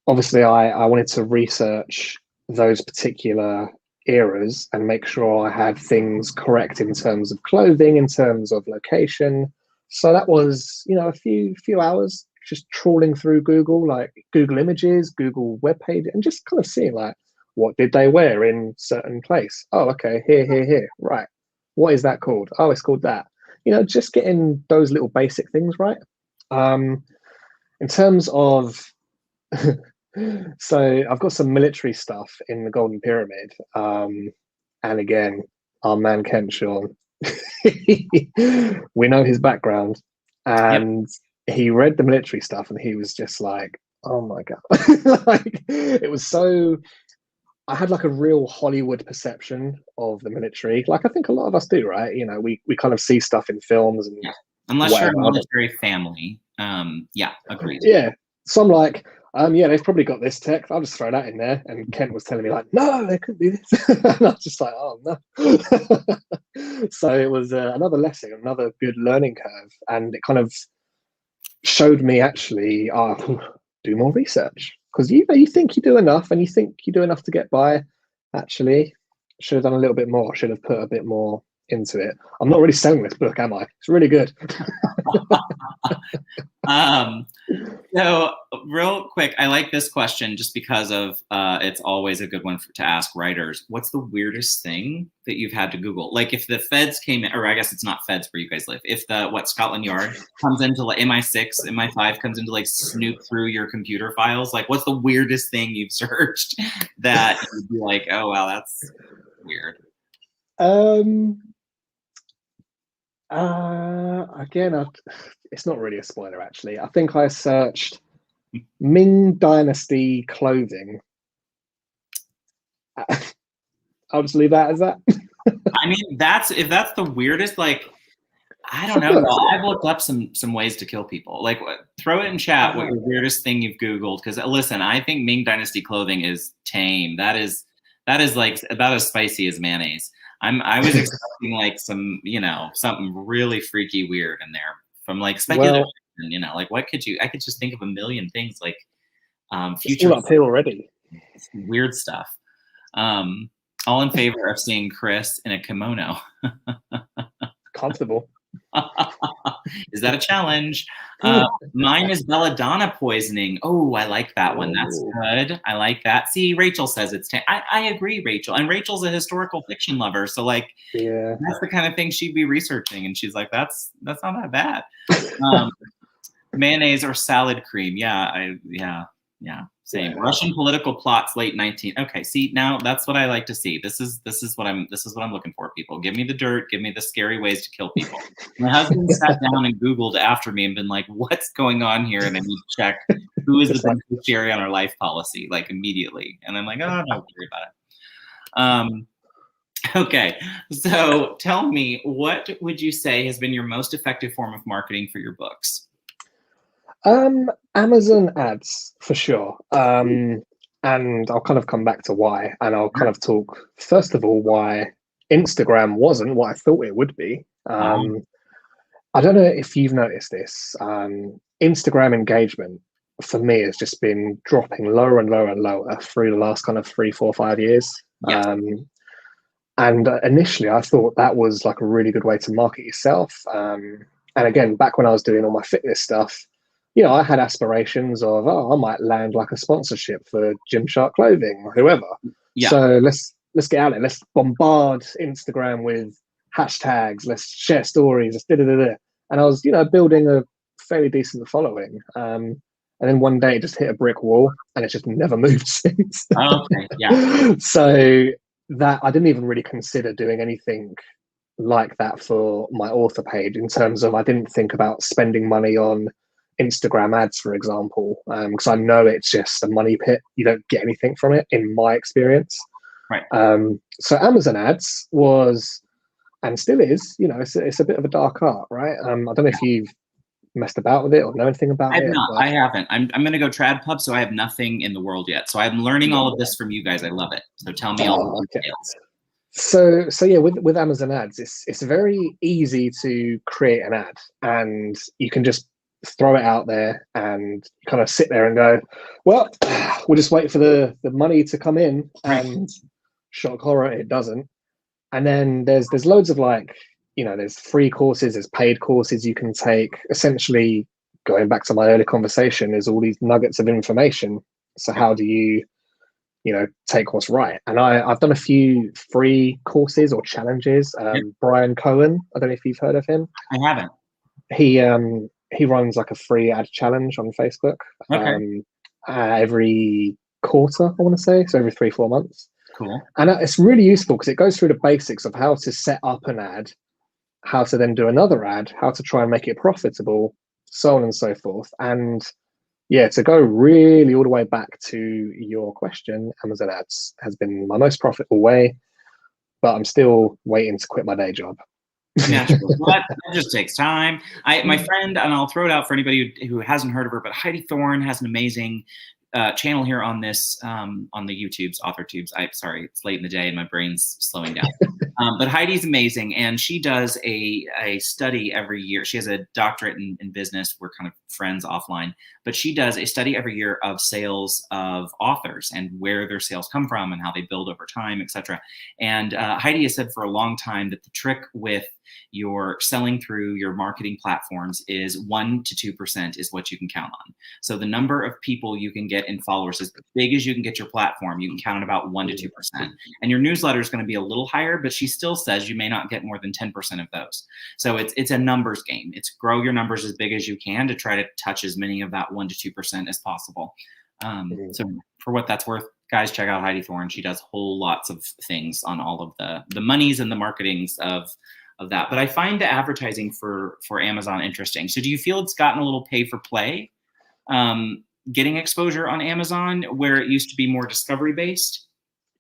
Obviously I wanted to research those particular eras and make sure I had things correct in terms of clothing, in terms of location. So that was, a few hours just trawling through Google, like Google Images, Google web page, and just kind of seeing like, what did they wear in certain place? Oh, okay, here. Right. What is that called? Oh, it's called that. Just getting those little basic things right. In terms of so I've got some military stuff in the Golden Pyramid. And again, our man Kenshaw, we know his background. And he read the military stuff and he was just like, oh my God. Like, it was so I had like a real Hollywood perception of the military, like I think a lot of us do, right? You know, we kind of see stuff in films and Yeah. Unless you're a whatever. military family. Yeah, agreed. Yeah. So I'm like, yeah, they've probably got this tech. I'll just throw that in there. And Kent was telling me like, no, they couldn't do this. And I was just like, oh no. So it was another lesson, another good learning curve, and it kind of showed me actually, do more research, because you think you do enough, and you think you do enough to get by. Actually, should have done a little bit more. Should have put a bit more into it. I'm not really selling this book, am I? It's really good. So real quick, I like this question just because of it's always a good one to ask writers. What's the weirdest thing that you've had to Google? Like if the feds came in, or I guess it's not feds where you guys live. If the Scotland Yard comes into like MI6, MI5 comes into like snoop through your computer files, like what's the weirdest thing you've searched that you'd be like, oh wow, that's weird? Again, it's not really a spoiler, actually. I think I searched Ming Dynasty clothing. I'll just leave that as that. I mean, if that's the weirdest, like, I don't know. I've looked up some ways to kill people. Like, throw it in chat what your weirdest thing you've Googled. Because listen, I think Ming Dynasty clothing is tame. That is like about as spicy as mayonnaise. I was expecting like some, something really freaky weird in there from like speculation. Like what could I could just think of a million things like future. It's all up here already. Weird stuff. All in favor of seeing Chris in a kimono. Comfortable. Is that a challenge? Mine is belladonna poisoning. Oh, I like that one. That's good. I like that. See, Rachel says it's I agree, Rachel. And Rachel's a historical fiction lover. So like, yeah, that's the kind of thing she'd be researching. And she's like, that's not that bad. Mayonnaise or salad cream. Yeah, same. Yeah. Russian political plots, late 19. Okay, see, now that's what I like to see. This is what I'm looking for, people. Give me the dirt, give me the scary ways to kill people. My husband sat down and Googled after me and been like, what's going on here? And I need to check who is the beneficiary on our life policy, like immediately. And I'm like, oh, don't worry about it. Okay, so tell me, what would you say has been your most effective form of marketing for your books? Amazon ads for sure. And I'll kind of come back to why, and I'll kind of talk first of all why Instagram wasn't what I thought it would be. I don't know if you've noticed this. Instagram engagement for me has just been dropping lower and lower and lower through the last kind of 3, 4, 5 years. Yeah. And initially I thought that was like a really good way to market yourself. And again, back when I was doing all my fitness stuff, I had aspirations of, I might land like a sponsorship for Gymshark clothing or whoever. Yeah. So let's get out there. Let's bombard Instagram with hashtags. Let's share stories. Let's da-da-da-da. And I was, building a fairly decent following. And then one day it just hit a brick wall, and it's just never moved since. Okay. Yeah. So that I didn't even really consider doing anything like that for my author page, in terms of I didn't think about spending money on Instagram ads, for example, because I know it's just a money pit. You don't get anything from it, in my experience. Right. So Amazon ads was, and still is, it's a bit of a dark art, right? I don't know if you've messed about with it or know anything about it. I haven't. I'm going to go trad pub, so I have nothing in the world yet. So I'm learning all of this from you guys. I love it. So tell me all the details. So yeah, with Amazon ads, it's very easy to create an ad, and you can just throw it out there and kind of sit there and go, well, we'll just wait for the money to come in, and shock horror, it doesn't. And then there's loads of like, there's free courses, there's paid courses you can take. Essentially, going back to my earlier conversation, there's all these nuggets of information. So how do you take what's right? And I've done a few free courses or challenges. Brian Cohen, I don't know if you've heard of him. I haven't. He runs like a free ad challenge on Facebook. Okay. Every quarter, I want to say, so every 3-4 months. Cool. And it's really useful because it goes through the basics of how to set up an ad, how to then do another ad, how to try and make it profitable, so on and so forth. And Yeah, to go really all the way back to your question, Amazon ads has been my most profitable way, but I'm still waiting to quit my day job. Naturally. Well, that just takes time. My friend, and I'll throw it out for anybody who hasn't heard of her, but Heidi Thorne has an amazing channel here on this, on the YouTubes, AuthorTubes. Sorry, it's late in the day and my brain's slowing down. But Heidi's amazing, and she does a study every year. She has a doctorate in business. We're kind of friends offline, but she does a study every year of sales of authors and where their sales come from and how they build over time, etc. And Heidi has said for a long time that the trick with your selling through your marketing platforms is 1 to 2% is what you can count on. So the number of people you can get in followers, as big as you can get your platform, you can count on about 1 to 2%. And your newsletter is going to be a little higher, but she still says you may not get more than 10% of those. So it's a numbers game. It's grow your numbers as big as you can to try to touch as many of that 1 to 2% as possible. So for what that's worth, guys, check out Heidi Thorne. She does whole lots of things on all of the monies and the marketings of that. But I find the advertising for Amazon interesting. So do you feel it's gotten a little pay for play, getting exposure on Amazon where it used to be more discovery based?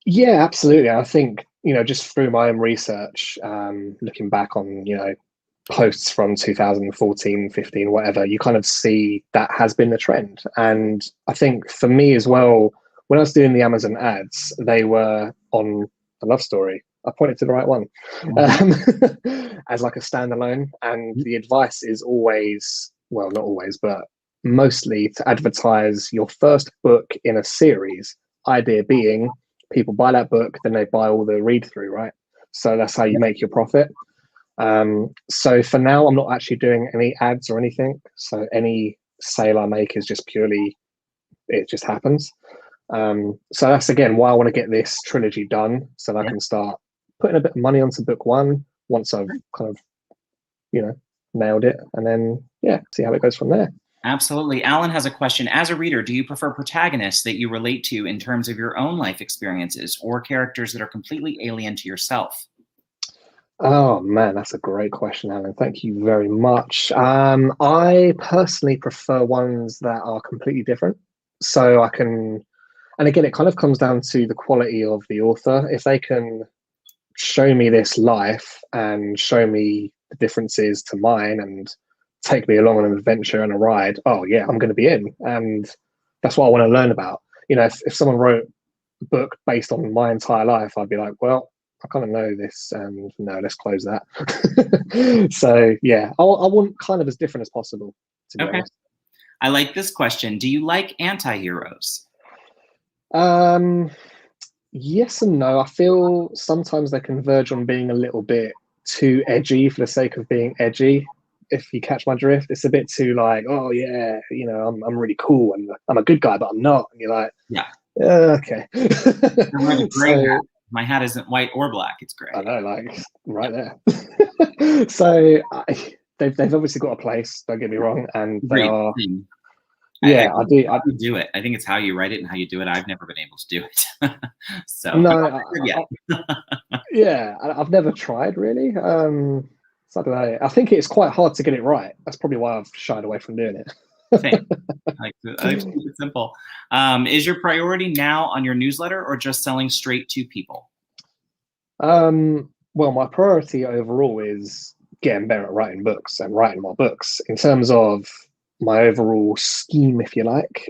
Yeah, absolutely. I think, just through my own research, looking back on, posts from 2014, 15, whatever, you kind of see that has been the trend. And I think for me as well, when I was doing the Amazon ads, they were on a love story. I pointed to the right one, as like a standalone. And the advice is always, well, not always, but mostly to advertise your first book in a series. Idea being, people buy that book, then they buy all the read through, right? So that's how you make your profit. So for now, I'm not actually doing any ads or anything. So any sale I make is just purely, it just happens. So that's again why I want to get this trilogy done, so that I can start putting a bit of money onto book one once I've kind of, nailed it, and then see how it goes from there. Absolutely. Alan has a question. As a reader, do you prefer protagonists that you relate to in terms of your own life experiences, or characters that are completely alien to yourself? Oh man, that's a great question, Alan. Thank you very much. I personally prefer ones that are completely different, so I can, and again, it kind of comes down to the quality of the author. If they can show me this life and show me the differences to mine and take me along on an adventure and a ride, oh yeah, I'm going to be in. And that's what I want to learn about. If someone wrote a book based on my entire life, I'd be like, well, I kind of know this, and no, let's close that. So yeah, I want kind of as different as possible, to be honest. I like this question. Do you like anti-heroes? Yes and no. I feel sometimes they converge on being a little bit too edgy for the sake of being edgy. If you catch my drift, it's a bit too like, oh yeah, I'm really cool and I'm a good guy, but I'm not. And you're like, yeah, okay. So, my hat isn't white or black; it's gray. I know, like right there. So they've obviously got a place. Don't get me wrong, and they are. Yeah, I do. I do it. I think it's how you write it and how you do it. I've never been able to do it. So no, yeah, I've never tried really. So I don't know. I think it's quite hard to get it right. That's probably why I've shied away from doing it. Same. I like to keep it simple. Is your priority now on your newsletter or just selling straight to people? Well, my priority overall is getting better at writing books and writing more books. In terms of my overall scheme, if you like,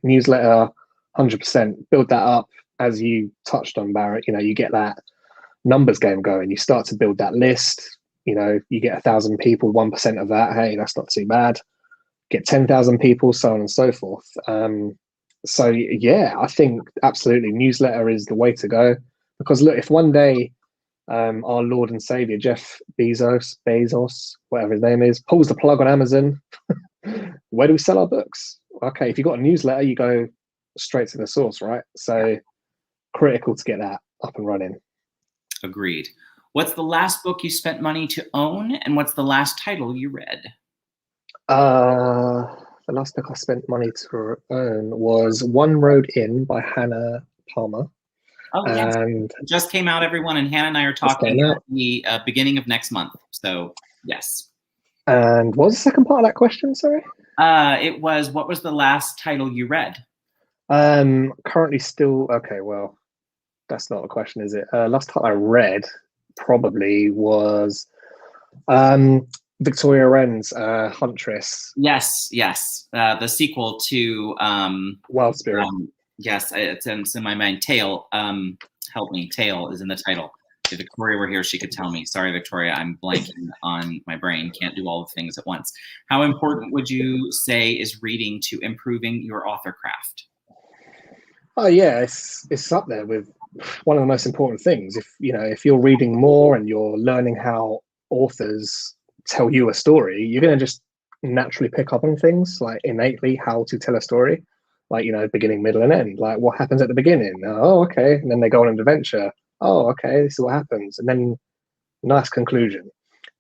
newsletter, 100%. Build that up, as you touched on, Barrett. You get that numbers game going. You start to build that list. You get 1,000 people, 1% of that. Hey, that's not too bad. Get 10,000 people, so on and so forth. So yeah, I think absolutely newsletter is the way to go. Because look, if one day our Lord and Savior Jeff Bezos, whatever his name is, pulls the plug on Amazon, where do we sell our books? Okay, if you've got a newsletter, you go straight to the source, right? So critical to get that up and running. Agreed. What's the last book you spent money to own, and what's the last title you read? The last book I spent money to own was One Road In by Hannah Palmer. Oh, yes. And it just came out, everyone, and Hannah and I are talking at the beginning of next month. So, yes. And what was the second part of that question, sorry? It was, what was the last title you read? Currently still, okay, well, that's not a question, is it? Last time I read probably was Victoria Wren's Huntress. Yes, yes. The sequel to Wild Spirit. Yes, it's in my mind. Tale. Help me. Tale is in the title. If Victoria were here, she could tell me. Sorry, Victoria, I'm blanking on my brain. Can't do all the things at once. How important would you say is reading to improving your author craft? Oh yeah, it's up there with one of the most important things. If you're reading more and you're learning how authors tell you a story, you're going to just naturally pick up on things like innately how to tell a story, like beginning, middle, and end. Like what happens at the beginning? Oh, okay, and then they go on an adventure. Oh, okay, this is what happens, and then nice conclusion.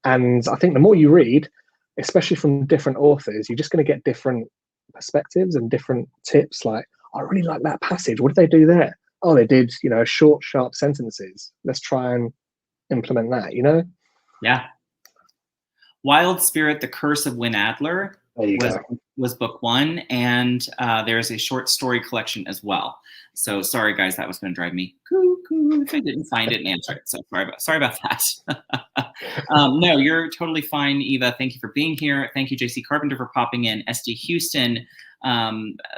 And I think the more you read, especially from different authors, you're just going to get different perspectives and different tips. Like, I really like that passage. What did they do there? Oh, they did, short, sharp sentences. Let's try and implement that, Yeah. Wild Spirit, The Curse of Wynne Adler was book one, and there's a short story collection as well. So sorry, guys, that was going to drive me cuckoo if I didn't find it and answer it. So sorry about that. No, you're totally fine, Eva. Thank you for being here. Thank you, JC Carpenter, for popping in. SD Houston,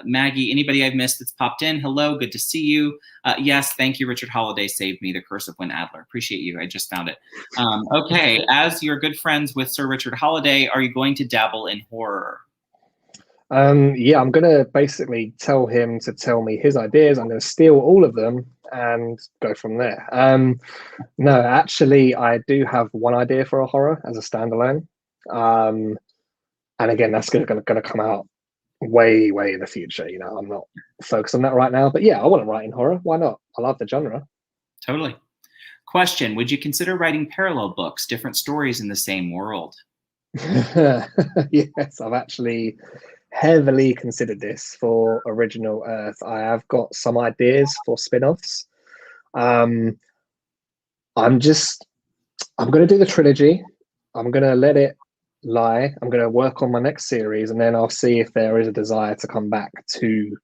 Maggie, anybody I've missed that's popped in, hello, good to see you. Yes, thank you, Richard Holiday saved me, The Curse of Wynne Adler. Appreciate you, I just found it. Okay, as you're good friends with Sir Richard Holiday, are you going to dabble in horror? Yeah, I'm gonna basically tell him to tell me his ideas. I'm gonna steal all of them and go from there. No, actually, I do have one idea for a horror as a standalone, and again, that's gonna come out way in the future. I'm not focused on that right now, but yeah, I want to write in horror. Why not? I love the genre. Totally. Question: would you consider writing parallel books, different stories in the same world? Yes, I've actually heavily considered this for Original Earth. I have got some ideas for spin-offs. I'm going to do the trilogy. I'm going to let it lie. I'm going to work on my next series, and then I'll see if there is a desire to come back to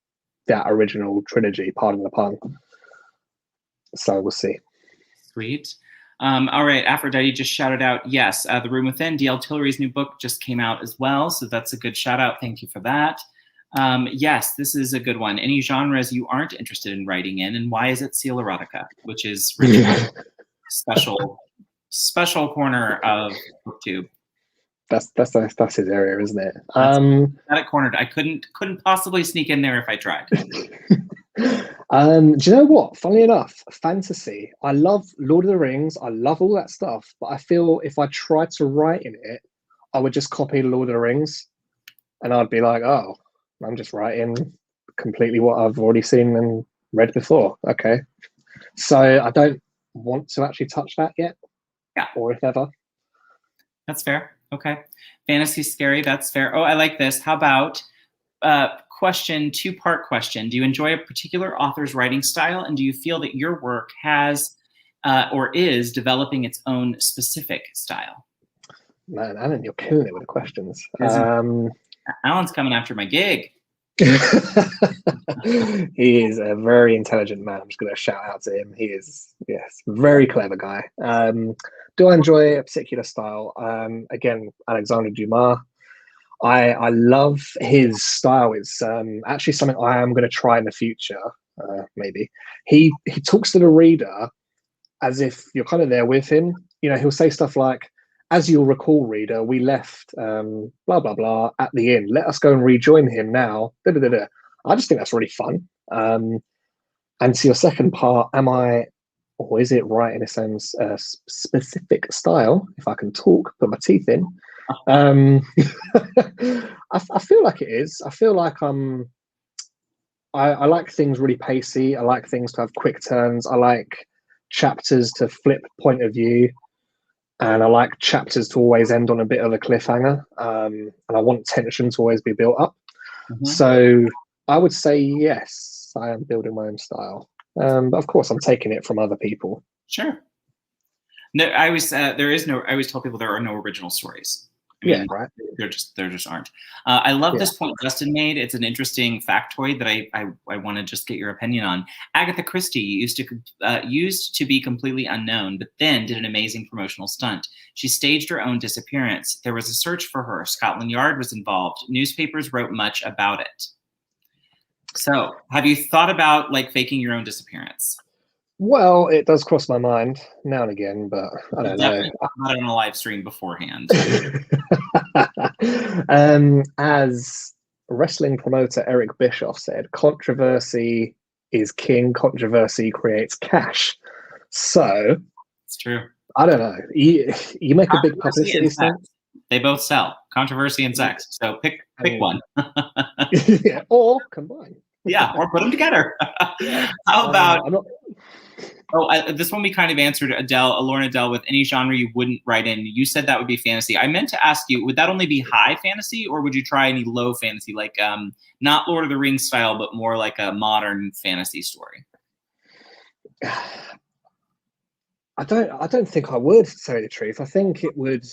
that original trilogy, pardon the pun. So we'll see. Sweet. All right, Aphrodite just shouted out, yes, The Room Within, D.L. Tillery's new book just came out as well, so that's a good shout out. Thank you for that. Yes, this is a good one. Any genres you aren't interested in writing in, and why is it seal erotica, which is Richard's special corner of BookTube. That's his area, isn't it? Got it cornered. I couldn't possibly sneak in there if I tried. Do you know what? Funnily enough, fantasy. I love Lord of the Rings. I love all that stuff. But I feel if I tried to write in it, I would just copy Lord of the Rings, and I'd be like, oh, I'm just writing completely what I've already seen and read before. Okay, so I don't want to actually touch that yet. Yeah, or if ever. That's fair. Okay, fantasy scary. That's fair. Oh, I like this. How about question, two-part question. Do you enjoy a particular author's writing style, and do you feel that your work has or is developing its own specific style? Man, Alan, you're killing it with the questions. Alan's coming after my gig. He is a very intelligent man. I'm just going to shout out to him. He is, yes, very clever guy. Do I enjoy a particular style? Again, Alexandre Dumas. I love his style. It's actually something I am going to try in the future, maybe. He talks to the reader as if you're kind of there with him. He'll say stuff like, as you'll recall, reader, we left blah, blah, blah at the inn. Let us go and rejoin him now. Da, da, da, da. I just think that's really fun. And to your second part, or is it right in a sense, specific style, if I can talk, put my teeth in? I feel like it is. I feel like I like things really pacey. I like things to have quick turns. I like chapters to flip point of view, and I like chapters to always end on a bit of a cliffhanger. And I want tension to always be built up. Mm-hmm. So I would say yes, I am building my own style. But of course, I'm taking it from other people. Sure. No, I always tell people there are no original stories. I mean, Yeah, right. there just aren't. I love this point Justin made. It's an interesting factoid that I want to just get your opinion on. Agatha Christie used to be completely unknown, but then did an amazing promotional stunt. She staged her own disappearance. There was a search for her. Scotland Yard was involved. Newspapers wrote much about it. So, have you thought about like faking your own disappearance? Well, it does cross my mind now and again, but I don't know. Definitely talk about it on a live stream beforehand. As wrestling promoter Eric Bischoff said, controversy is king, controversy creates cash. So it's true. I don't know. You make a big publicity stunt. They both sell. Controversy and sex. So pick one. Yeah, or combine. Yeah, or put them together. How about this one we kind of answered Lauren Adele, with any genre you wouldn't write in. You said that would be fantasy. I meant to ask you, would that only be high fantasy, or would you try any low fantasy, like not Lord of the Rings style, but more like a modern fantasy story? I don't think I would, to tell you the truth. I think it would.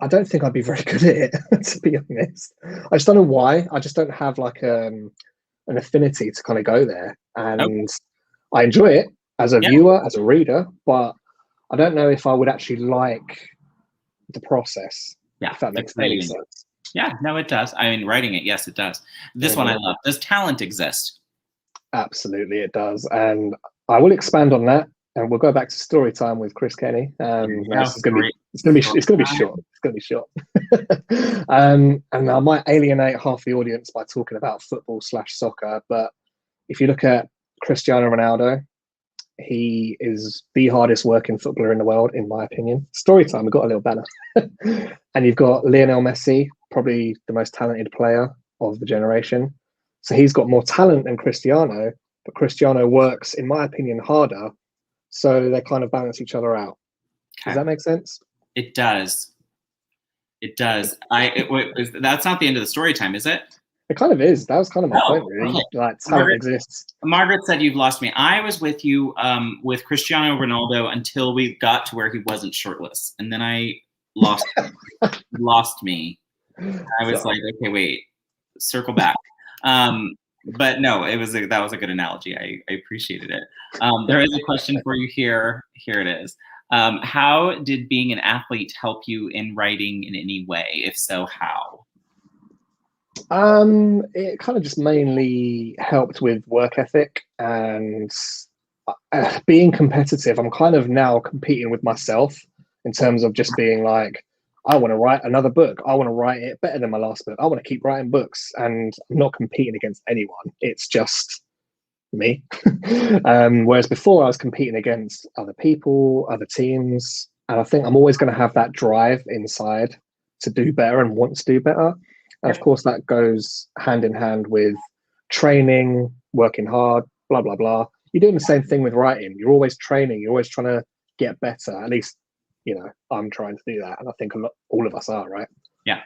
I don't think I'd be very good at it, to be honest. I just don't know why. I just don't have like an affinity to kind of go there, and I enjoy it as a viewer, as a reader, but I don't know if I would actually like the process. Yeah, if that makes any sense. Yeah, no, it does. I mean, writing it, yes, it does. This one I love. Does talent exist? Absolutely, it does, and I will expand on that, and we'll go back to story time with Chris Kenny. It's going to be short. It's going to be short. And I might alienate half the audience by talking about football/soccer, but if you look at Cristiano Ronaldo, he is the hardest working footballer in the world, in my opinion. Story time, we've got a little banner. And you've got Lionel Messi, probably the most talented player of the generation. So he's got more talent than Cristiano, but Cristiano works, in my opinion, harder. So they kind of balance each other out. Okay. Does that make sense? It does. It does. That's not the end of the story time, is it? It kind of is. That was kind of my point, really. Okay. Like, talent exists. Margaret said you've lost me. I was with you with Cristiano Ronaldo until we got to where he wasn't shirtless, and then I lost me. I was like, okay, wait, circle back. But no, that was a good analogy. I appreciated it. There is a question for you here. Here it is. How did being an athlete help you in writing in any way? If so, how? It kind of just mainly helped with work ethic and being competitive. I'm kind of now competing with myself in terms of just being like, I want to write another book. I want to write it better than my last book. I want to keep writing books, and I'm not competing against anyone. It's just me. Whereas before I was competing against other people, other teams. And I think I'm always going to have that drive inside to do better and want to do better. And of course, that goes hand in hand with training, working hard, blah, blah, blah. You're doing the same thing with writing. You're always training. You're always trying to get better. At least, I'm trying to do that. And I think all of us are, right? Yeah.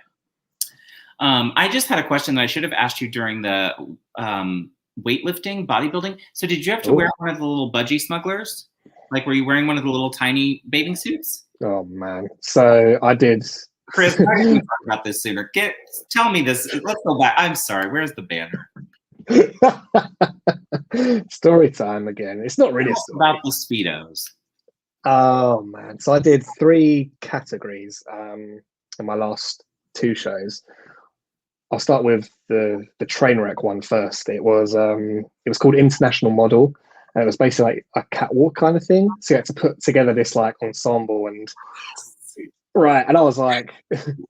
I just had a question that I should have asked you during the weightlifting, bodybuilding. So did you have to wear one of the little budgie smugglers? Like, were you wearing one of the little tiny bathing suits? Oh, man. So I did... Chris, why didn't you talk about this sooner? Tell me this. Let's go back. I'm sorry. Where's the banner? Story time again. It's not really a story. About the Speedos. Oh, man. So I did 3 categories in my last 2 shows. I'll start with the train wreck one first. It was called International Model, and it was basically like a catwalk kind of thing. So you had to put together this like ensemble and... Right, and I was like,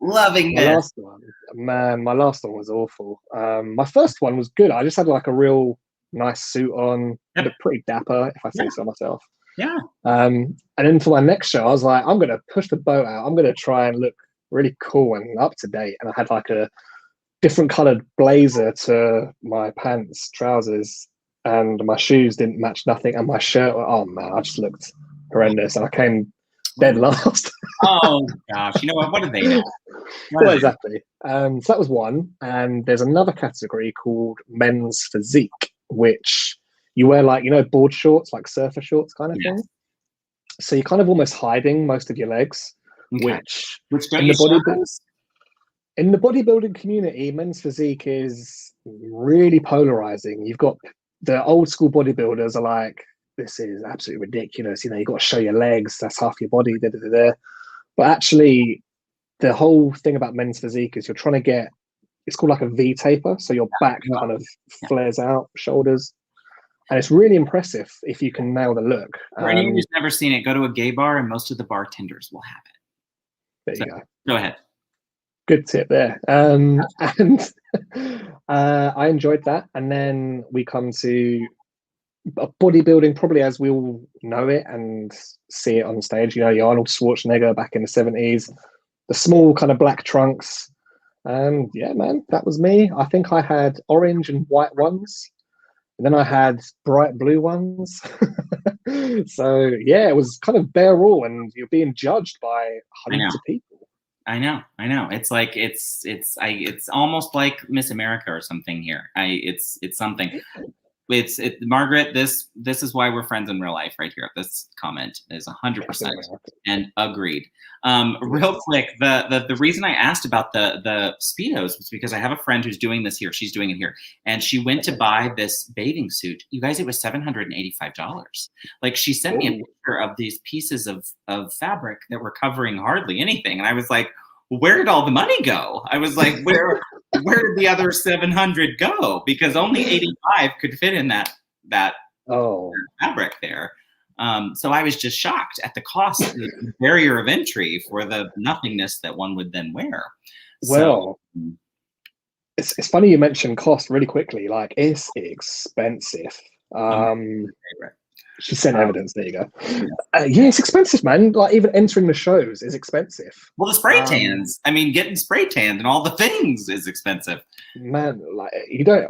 loving my last one, man, my last one was awful. My first one was good. I just had like a real nice suit on, looked pretty dapper, if I say so myself. Yeah. And then for my next show, I was like, I'm gonna push the boat out. I'm gonna try and look really cool and up to date. And I had like a different colored blazer to my pants, trousers, and my shoes didn't match nothing. And my shirt, oh man, I just looked horrendous. And I came dead last. Oh gosh, you know what do they know? Well, exactly. So that was one, and there's another category called men's physique, which you wear like, board shorts, like surfer shorts kind of thing. So you're kind of almost hiding most of your legs, which don't you show those? in the bodybuilding community, men's physique is really polarizing. You've got the old school bodybuilders are like, this is absolutely ridiculous. You know, you've got to show your legs. That's half your body. Da, da, da, da. But actually, the whole thing about men's physique is you're trying to get, it's called like a V taper. So your back kind of flares out, shoulders. And it's really impressive if you can nail the look. For anyone who's never seen it, go to a gay bar and most of the bartenders will have it. There you go. Go ahead. Good tip there. And I enjoyed that. And then we come to bodybuilding, probably as we all know it and see it on stage. You know, your Arnold Schwarzenegger back in the 70s, the small kind of black trunks. And yeah, man, that was me. I think I had orange and white ones. And then I had bright blue ones. So yeah, it was kind of bare raw, and you're being judged by hundreds of people. I know. It's like it's almost like Miss America or something here. It's something. It's Margaret. This is why we're friends in real life, right here. This comment is 100% and agreed. Real quick, the reason I asked about the Speedos was because I have a friend who's doing this here. She's doing it here, and she went to buy this bathing suit. You guys, it was $785. Like, she sent me a picture of these pieces of fabric that were covering hardly anything, and I was like, where did all the money go? I was like, where did the other 700 go? Because only 85 could fit in that fabric there. So I was just shocked at the cost, the barrier of entry for the nothingness that one would then wear. Well, it's funny you mentioned cost really quickly. Like, it's expensive. She sent evidence. There you go. Yeah, it's expensive, man. Like, even entering the shows is expensive. Well, the spray tans. I mean, getting spray tanned and all the things is expensive. Man, like,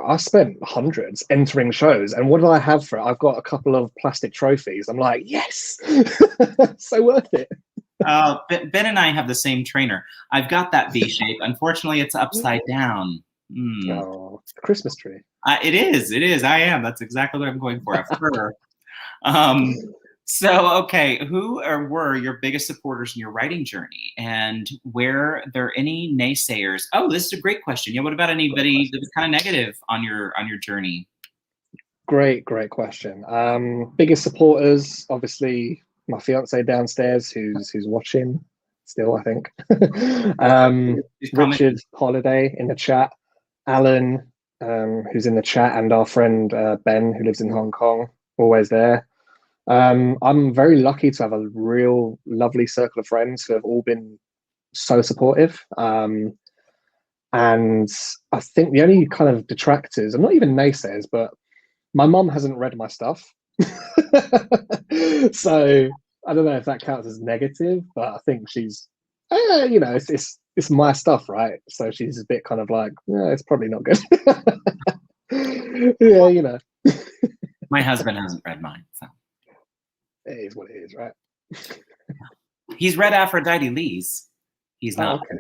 I spent hundreds entering shows, and what did I have for it? I've got a couple of plastic trophies. I'm like, yes, so worth it. Ben and I have the same trainer. I've got that V shape. Unfortunately, it's upside down. Oh, it's the Christmas tree. It is. I am. That's exactly what I'm going for. So, okay, who were your biggest supporters in your writing journey, and were there any naysayers? Oh, this is a great question. Yeah, what about anybody that was kind of negative on your journey? Great question. Biggest supporters, obviously, my fiance downstairs, who's watching still, I think. Richard Holiday in the chat, Alan, who's in the chat, and our friend Ben, who lives in Hong Kong, always there. I'm very lucky to have a real lovely circle of friends who have all been so supportive. And I think the only kind of detractors, and not even naysayers, but my mum hasn't read my stuff. So I don't know if that counts as negative, but I think she's, you know, it's my stuff, right? So she's a bit kind of like, yeah, it's probably not good. Yeah, you know. My husband hasn't read mine, so. It is what it is, right? He's read Aphrodite Lee's. He's not. Okay.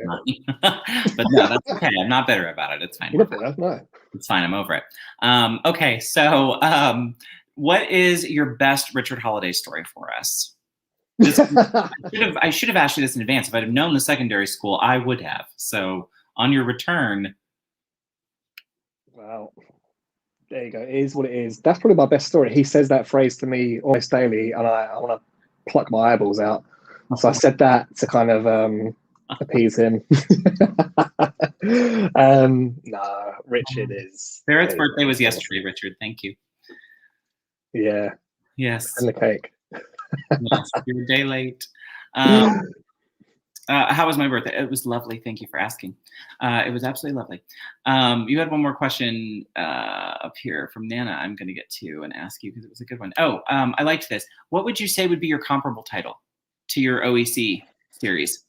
But no, that's okay. I'm not bitter about it. It's fine. No. It's fine. I'm over it. Okay, so what is your best Richard Holiday story for us? I should have asked you this in advance. If I'd have known the secondary school, I would have. So on your return. Well, there you go. It is what it is. That's probably my best story. He says that phrase to me almost daily, and I want to pluck my eyeballs out. So I said that to kind of appease him. No, Richard is. Barrett's birthday was yesterday, Richard. Thank you. Yeah. Yes. And the cake. Yes, you're a day late. How was my birthday? It was lovely. Thank you for asking. It was absolutely lovely. You had one more question up here from Nana I'm going to get to and ask you because it was a good one. Oh, I liked this. What would you say would be your comparable title to your OEC series?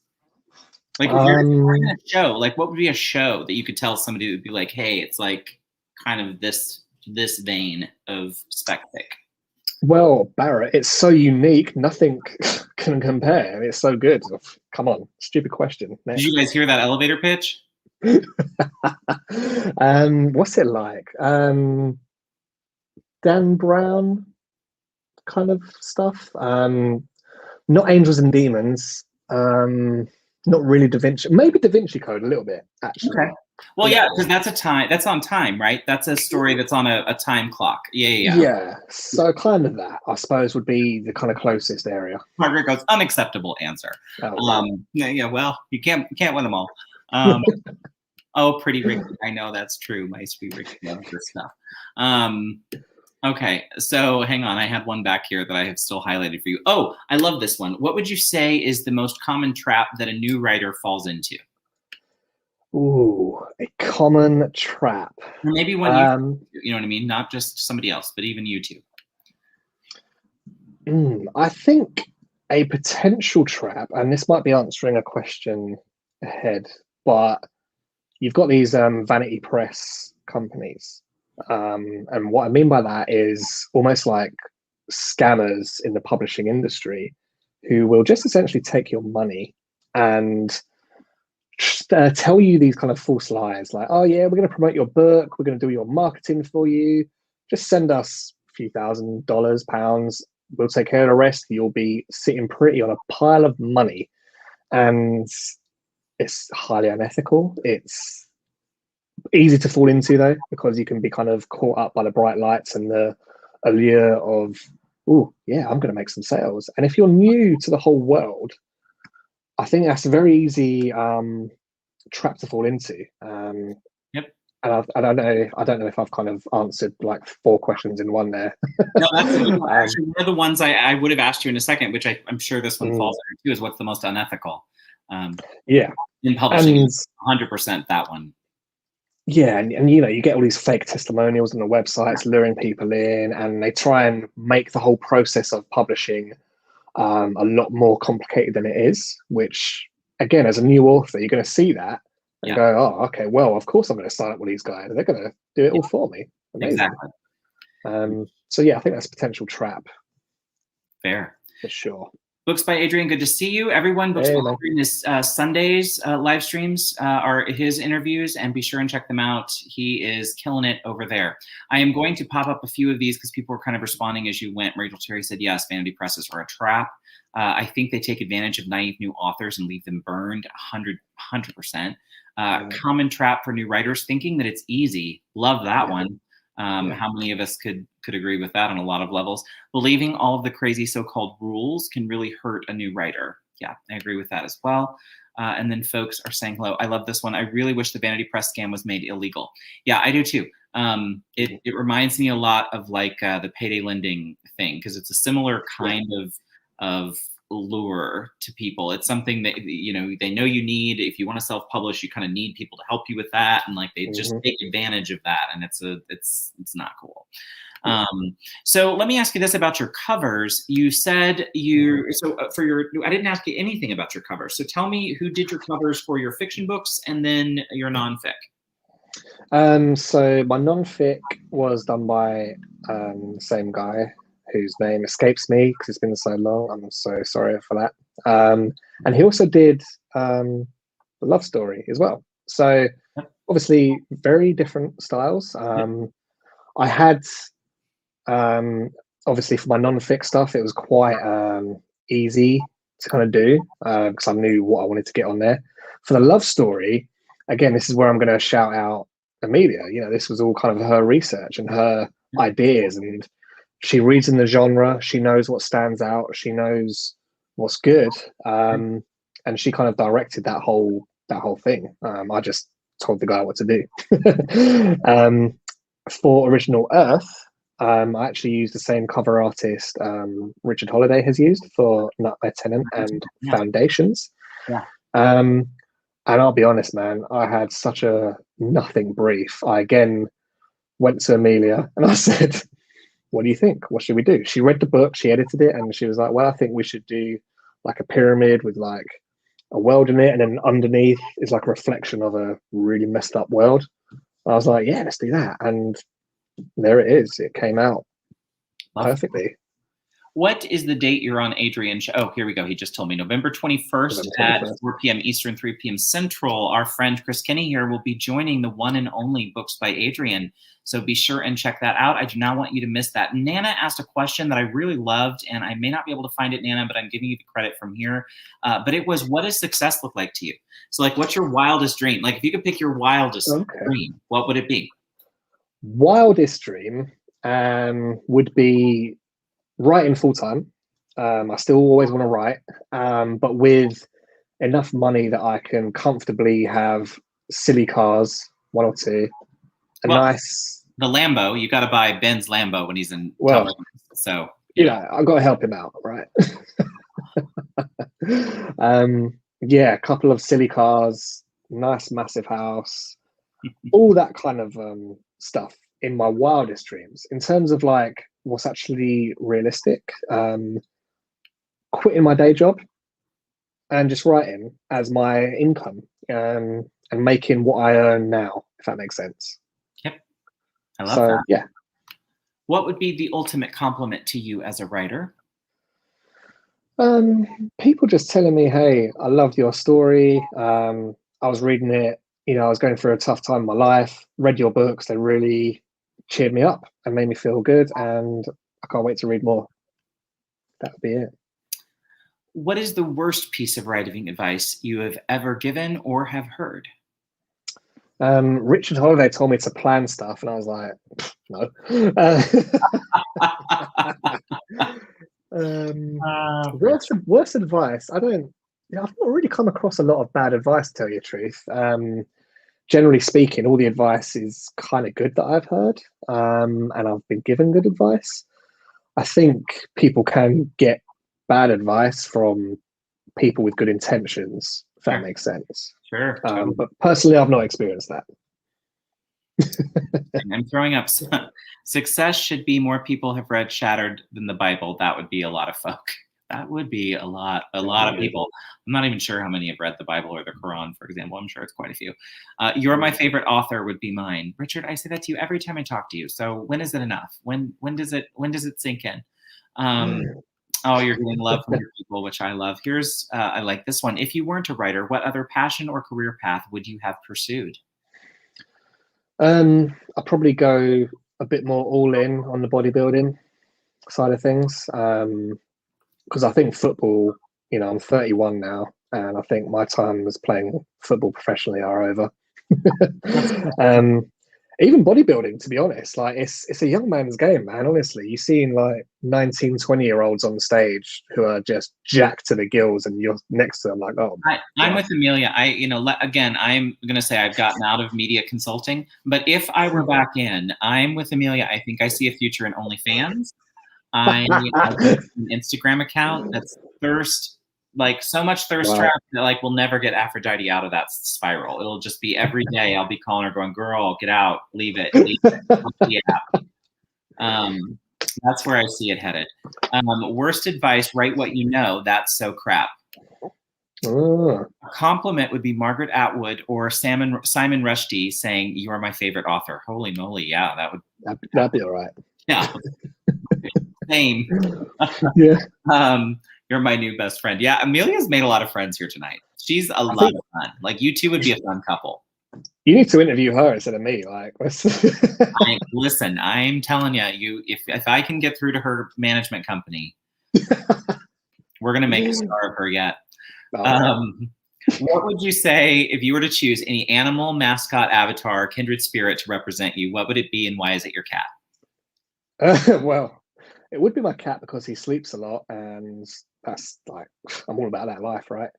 Like, if you're in a show, like, what would be a show that you could tell somebody who would be like, hey, it's like kind of this vein of spec fic? Well, Barrett, it's so unique. Nothing can compare. It's so good. Come on, stupid question. Next. Did you guys hear that elevator pitch? What's it like? Dan Brown kind of stuff. Not Angels and Demons. Not really Da Vinci, maybe Da Vinci Code a little bit, actually. Okay. Well, yeah, because that's on time, right? That's a story that's on a time clock. Yeah, so kind of that, I suppose, would be the kind of closest area. Margaret goes, unacceptable answer. Oh, Yeah, well, you can't win them all. Oh, Pretty Ricky, I know that's true. My sweet Ricky loves this stuff. Okay, so hang on. I had one back here that I have still highlighted for you. Oh, I love this one. What would you say is the most common trap that a new writer falls into? ooh, a common trap. Or maybe one you know what I mean? Not just somebody else, but even you too. I think a potential trap, and this might be answering a question ahead, but you've got these vanity press companies. And what I mean by that is almost like scammers in the publishing industry who will just essentially take your money and tell you these kind of false lies like, oh yeah, we're going to promote your book, we're going to do your marketing for you, just send us a few $1,000s, pounds, we'll take care of the rest, you'll be sitting pretty on a pile of money. And it's highly unethical. It's easy to fall into though, because you can be kind of caught up by the bright lights and the allure of, oh yeah, I'm going to make some sales. And if you're new to the whole world, I think that's a very easy trap to fall into. Yep. And I don't know if I've kind of answered like 4 questions in one there. No, that's actually one of the ones I would have asked you in a second, which I'm sure this one falls under too, is what's the most unethical? Yeah. In publishing, 100% that one. Yeah, and you know, you get all these fake testimonials on the websites luring people in, and they try and make the whole process of publishing a lot more complicated than it is, which again, as a new author, you're going to see that and go, oh, okay, well, of course I'm going to sign up with these guys. They're going to do it all for me. Amazing. Exactly. So yeah, I think that's a potential trap. Fair. For sure. Books by Adrian, good to see you. Everyone, Books by Adrian is Sundays live streams are his interviews, and be sure and check them out. He is killing it over there. I am going to pop up a few of these because people were kind of responding as you went. Rachel Terry said, yes, vanity presses are a trap. I think they take advantage of naive new authors and leave them burned 100%. Common trap for new writers, thinking that it's easy. Love that one. How many of us could agree with that on a lot of levels? Believing all of the crazy so-called rules can really hurt a new writer. Yeah, I agree with that as well. And then folks are saying, hello, I love this one. I really wish the vanity press scam was made illegal. Yeah, I do too. It reminds me a lot of like the payday lending thing, because it's a similar kind of lure to people. It's something that, you know, they know you need. If you want to self-publish, you kind of need people to help you with that, and like they just take advantage of that, and it's not cool. So let me ask you this about your covers. You said I didn't ask you anything about your covers. So tell me who did your covers for your fiction books and then your non-fic. So my non-fic was done by the same guy whose name escapes me because it's been so long. I'm so sorry for that. And he also did the love story as well. So obviously very different styles. I had obviously for my non-fic stuff, it was quite easy to kind of do because I knew what I wanted to get on there. For the love story, again, this is where I'm going to shout out Amelia. You know, this was all kind of her research and her ideas, and she reads in the genre. She knows what stands out. She knows what's good, and she kind of directed that whole thing. I just told the guy what to do. For Original Earth, I actually used the same cover artist Richard Holiday has used for Nightmare Tenant and Foundations. And I'll be honest, man, I had such a nothing brief. I again went to Amelia and I said, what do you think? What should we do? She read the book, she edited it, and she was like, well, I think we should do like a pyramid with like a world in it, and then underneath is like a reflection of a really messed up world. I was like, yeah, let's do that. And there it is. It came out perfectly. What is the date you're on Adrian? Oh, here we go. He just told me November 21st at 4 p.m. Eastern, 3 p.m. Central. Our friend Chris Kinney here will be joining the one and only Books by Adrian. So be sure and check that out. I do not want you to miss that. Nana asked a question that I really loved, and I may not be able to find it, Nana, but I'm giving you the credit from here. But it was, what does success look like to you? So like, what's your wildest dream? Like if you could pick your wildest dream, what would it be? Wildest dream would be writing full-time. I still always want to write, but with enough money that I can comfortably have silly cars, one or two, nice... The Lambo, you got to buy Ben's Lambo when he's in well, so I've got to help him out, right? Yeah, a couple of silly cars, nice massive house, all that kind of stuff in my wildest dreams. In terms of like what's actually realistic, quitting my day job and just writing as my income, and making what I earn now, if that makes sense. Yep, I love that. Yeah. What would be the ultimate compliment to you as a writer? People just telling me, hey, I loved your story. I was reading it, I was going through a tough time in my life, read your books, they really cheered me up and made me feel good, and I can't wait to read more. That would be it. What is the worst piece of writing advice you have ever given or have heard? Richard Holiday told me to plan stuff, and I was like, no. Worst advice. I've not really come across a lot of bad advice, to tell you the truth. Generally speaking, all the advice is kind of good that I've heard, and I've been given good advice. I think people can get bad advice from people with good intentions, if that makes sense. Sure. But personally, I've not experienced that. I'm throwing up. Success should be more people have read Shattered than the Bible. That would be a lot of folk. That would be a lot of people. I'm not even sure how many have read the Bible or the Quran, for example. I'm sure it's quite a few. You're my favorite author would be mine. Richard, I say that to you every time I talk to you. So when is it enough? When does it sink in? Oh, you're getting love from your people, which I love. Here's, I like this one. If you weren't a writer, what other passion or career path would you have pursued? I'll probably go a bit more all in on the bodybuilding side of things. Because I think football, I'm 31 now, and I think my time was playing football professionally are over. Even bodybuilding, to be honest, like it's a young man's game, man. Honestly, you're seeing like 19, 20-year-olds on stage who are just jacked to the gills, and you're next to them like, oh. I'm with Amelia. Again, I'm gonna say I've gotten out of media consulting, but if I were back in, I'm with Amelia. I think I see a future in OnlyFans. I have an Instagram account that's so much thirst trap that we'll never get Aphrodite out of that spiral. It'll just be every day I'll be calling her going, girl, get out, leave it. That's where I see it headed. Worst advice, write what you know. That's so crap. A compliment would be Margaret Atwood or Simon Rushdie saying, you are my favorite author. Holy moly. Yeah, that'd be all right. Yeah. Same. Yeah. You're my new best friend. Yeah, Amelia's made a lot of friends here tonight. She's a lot of fun. Like, you two would be a fun couple. You need to interview her instead of me. Listen, I'm telling you, if I can get through to her management company, we're gonna make a star of her yet. What would you say if you were to choose any animal, mascot, avatar, kindred spirit to represent you? What would it be, and why is it your cat? Well, it would be my cat because he sleeps a lot, and that's I'm all about that life, right?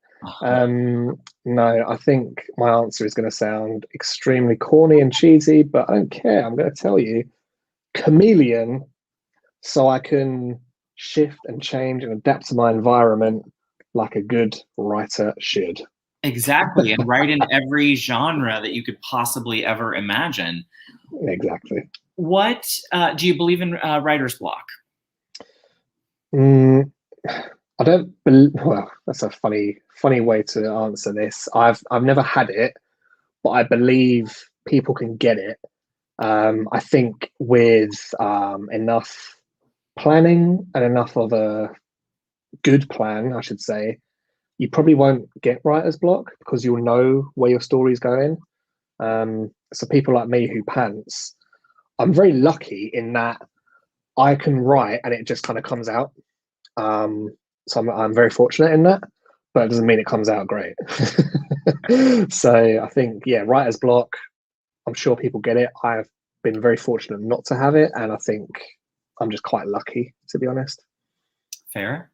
No, I think my answer is going to sound extremely corny and cheesy, but I don't care. I'm going to tell you, chameleon, so I can shift and change and adapt to my environment like a good writer should. Exactly, and write in every genre that you could possibly ever imagine. Exactly. What do you believe in writer's block? I don't believe. Well, that's a funny way to answer this. I've never had it, but I believe people can get it. I think with enough planning and enough of a good plan, I should say, you probably won't get writer's block because you'll know where your story's going. So people like me who pants, I'm very lucky in that I can write and it just kind of comes out. So I'm very fortunate in that, but it doesn't mean it comes out great. So I think, yeah, writer's block, I'm sure people get it. I've been very fortunate not to have it, and I think I'm just quite lucky, to be honest. Fair.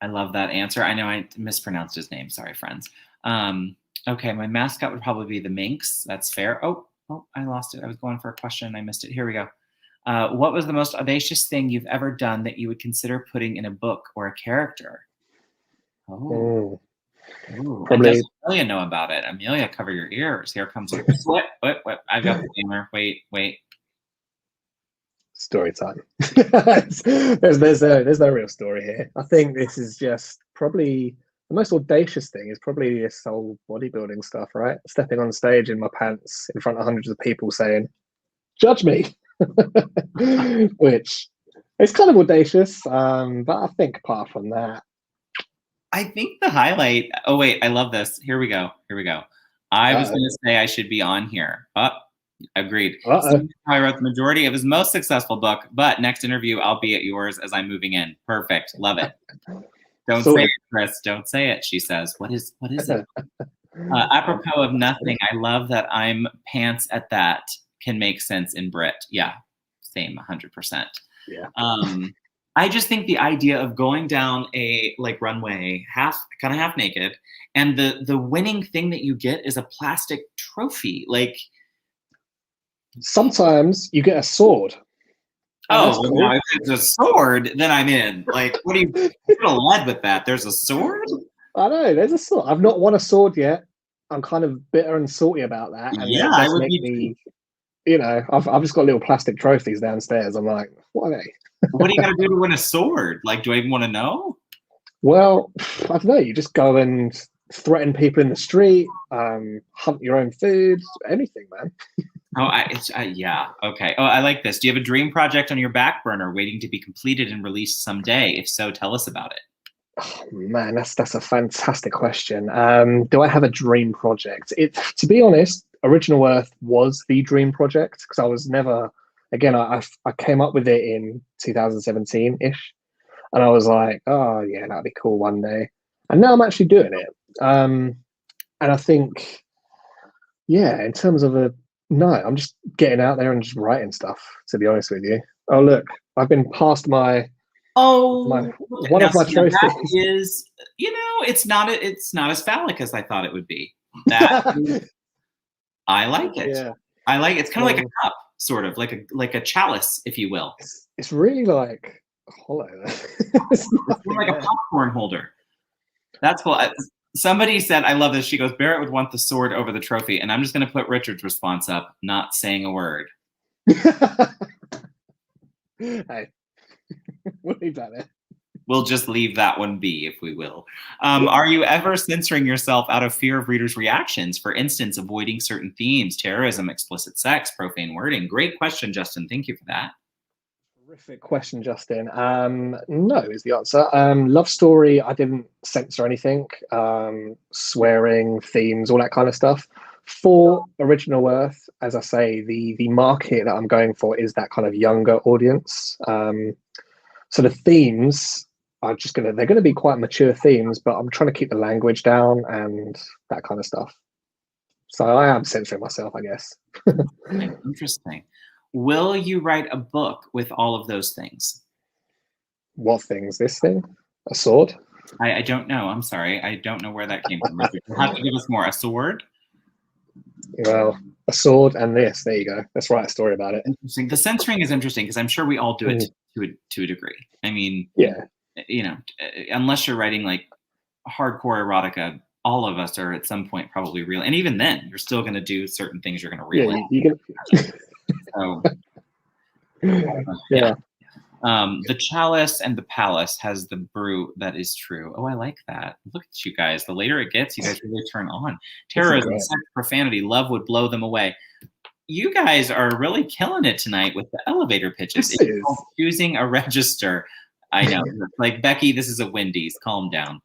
I love that answer. I know I mispronounced his name. Sorry, friends. Okay, my mascot would probably be the Minx. That's fair. Oh, I lost it. I was going for a question and I missed it. Here we go. What was the most audacious thing you've ever done that you would consider putting in a book or a character? Oh. Ooh, probably. Amelia know about it. Amelia, cover your ears. Here comes what? I've got the gamer. Wait. Story time. there's no real story here. I think this is just probably the most audacious thing is probably this whole bodybuilding stuff, right? Stepping on stage in my pants in front of hundreds of people saying, "Judge me," which is kind of audacious. But I think apart from that, I think the highlight. Oh wait, I love this. Here we go. I was going to say I should be on here. Agreed. I wrote the majority of his most successful book, but next interview I'll be at yours as I'm moving in. Perfect. Love it. Don't say it, Chris. Don't say it. She says. What is it? Apropos of nothing, I love that I'm pants at that can make sense in Brit. Yeah, same, 100%. Yeah. I just think the idea of going down a runway half naked, and the winning thing that you get is a plastic trophy. Sometimes you get a sword. Oh, cool. Now if it's a sword, then I'm in. What do you could have led with that? There's a sword? I know, there's a sword. I've not won a sword yet. I'm kind of bitter and salty about that. And yeah, I would make me, I've just got little plastic trophies downstairs. I'm like, what are they? What do you got to do to win a sword? Do I even want to know? Well, I don't know. You just go and threaten people in the street, hunt your own food, anything, man. Yeah. Okay. Oh, I like this. Do you have a dream project on your back burner waiting to be completed and released someday? If so, tell us about it. Oh, man, that's a fantastic question. Do I have a dream project? To be honest, Original Earth was the dream project because I was never. Again, I came up with it in 2017-ish, and I was like, oh yeah, that'd be cool one day. And now I'm actually doing it. And I think, yeah, in terms of I'm just getting out there and just writing stuff, to be honest with you. Oh, look, I've been past one of my trophies. That is, it's not as phallic as I thought it would be. I like it. Yeah. I like it. It's kind of like a cup, sort of like a chalice, if you will. It's really hollow. It's like a popcorn holder. That's cool. Somebody said, I love this. She goes, Barrett would want the sword over the trophy. And I'm just going to put Richard's response up, not saying a word. Hey, we'll leave that there. We'll just leave that one be, if we will. Are you ever censoring yourself out of fear of readers' reactions? For instance, avoiding certain themes, terrorism, explicit sex, profane wording. Great question, Justin. Thank you for that. Terrific question, Justin. No is the answer. Love story, I didn't censor anything. Swearing, themes, all that kind of stuff. For Original Earth, as I say, the market that I'm going for is that kind of younger audience. So the themes are they're gonna be quite mature themes, but I'm trying to keep the language down and that kind of stuff. So I am censoring myself, I guess. Interesting. Will you write a book with all of those things? What things? This thing? A sword? I don't know. I'm sorry. I don't know where that came from. You'll have to give us more. A sword? Well, a sword and this. There you go. Let's write a story about it. Interesting. The censoring is interesting because I'm sure we all do it to a degree. I mean, yeah. Unless you're writing hardcore erotica, all of us are at some point probably real. And even then, you're still going to do certain things you're going to reel in. So, yeah. The chalice and the palace has the brew. That is true. Oh, I like that. Look at you guys. The later it gets, you guys really turn on. Terrorism, sex, profanity, love would blow them away. you guys are really killing it tonight with the elevator pitches. This It's is. called choosing a register. I know. Like, Becky, this is a Wendy's. Calm down.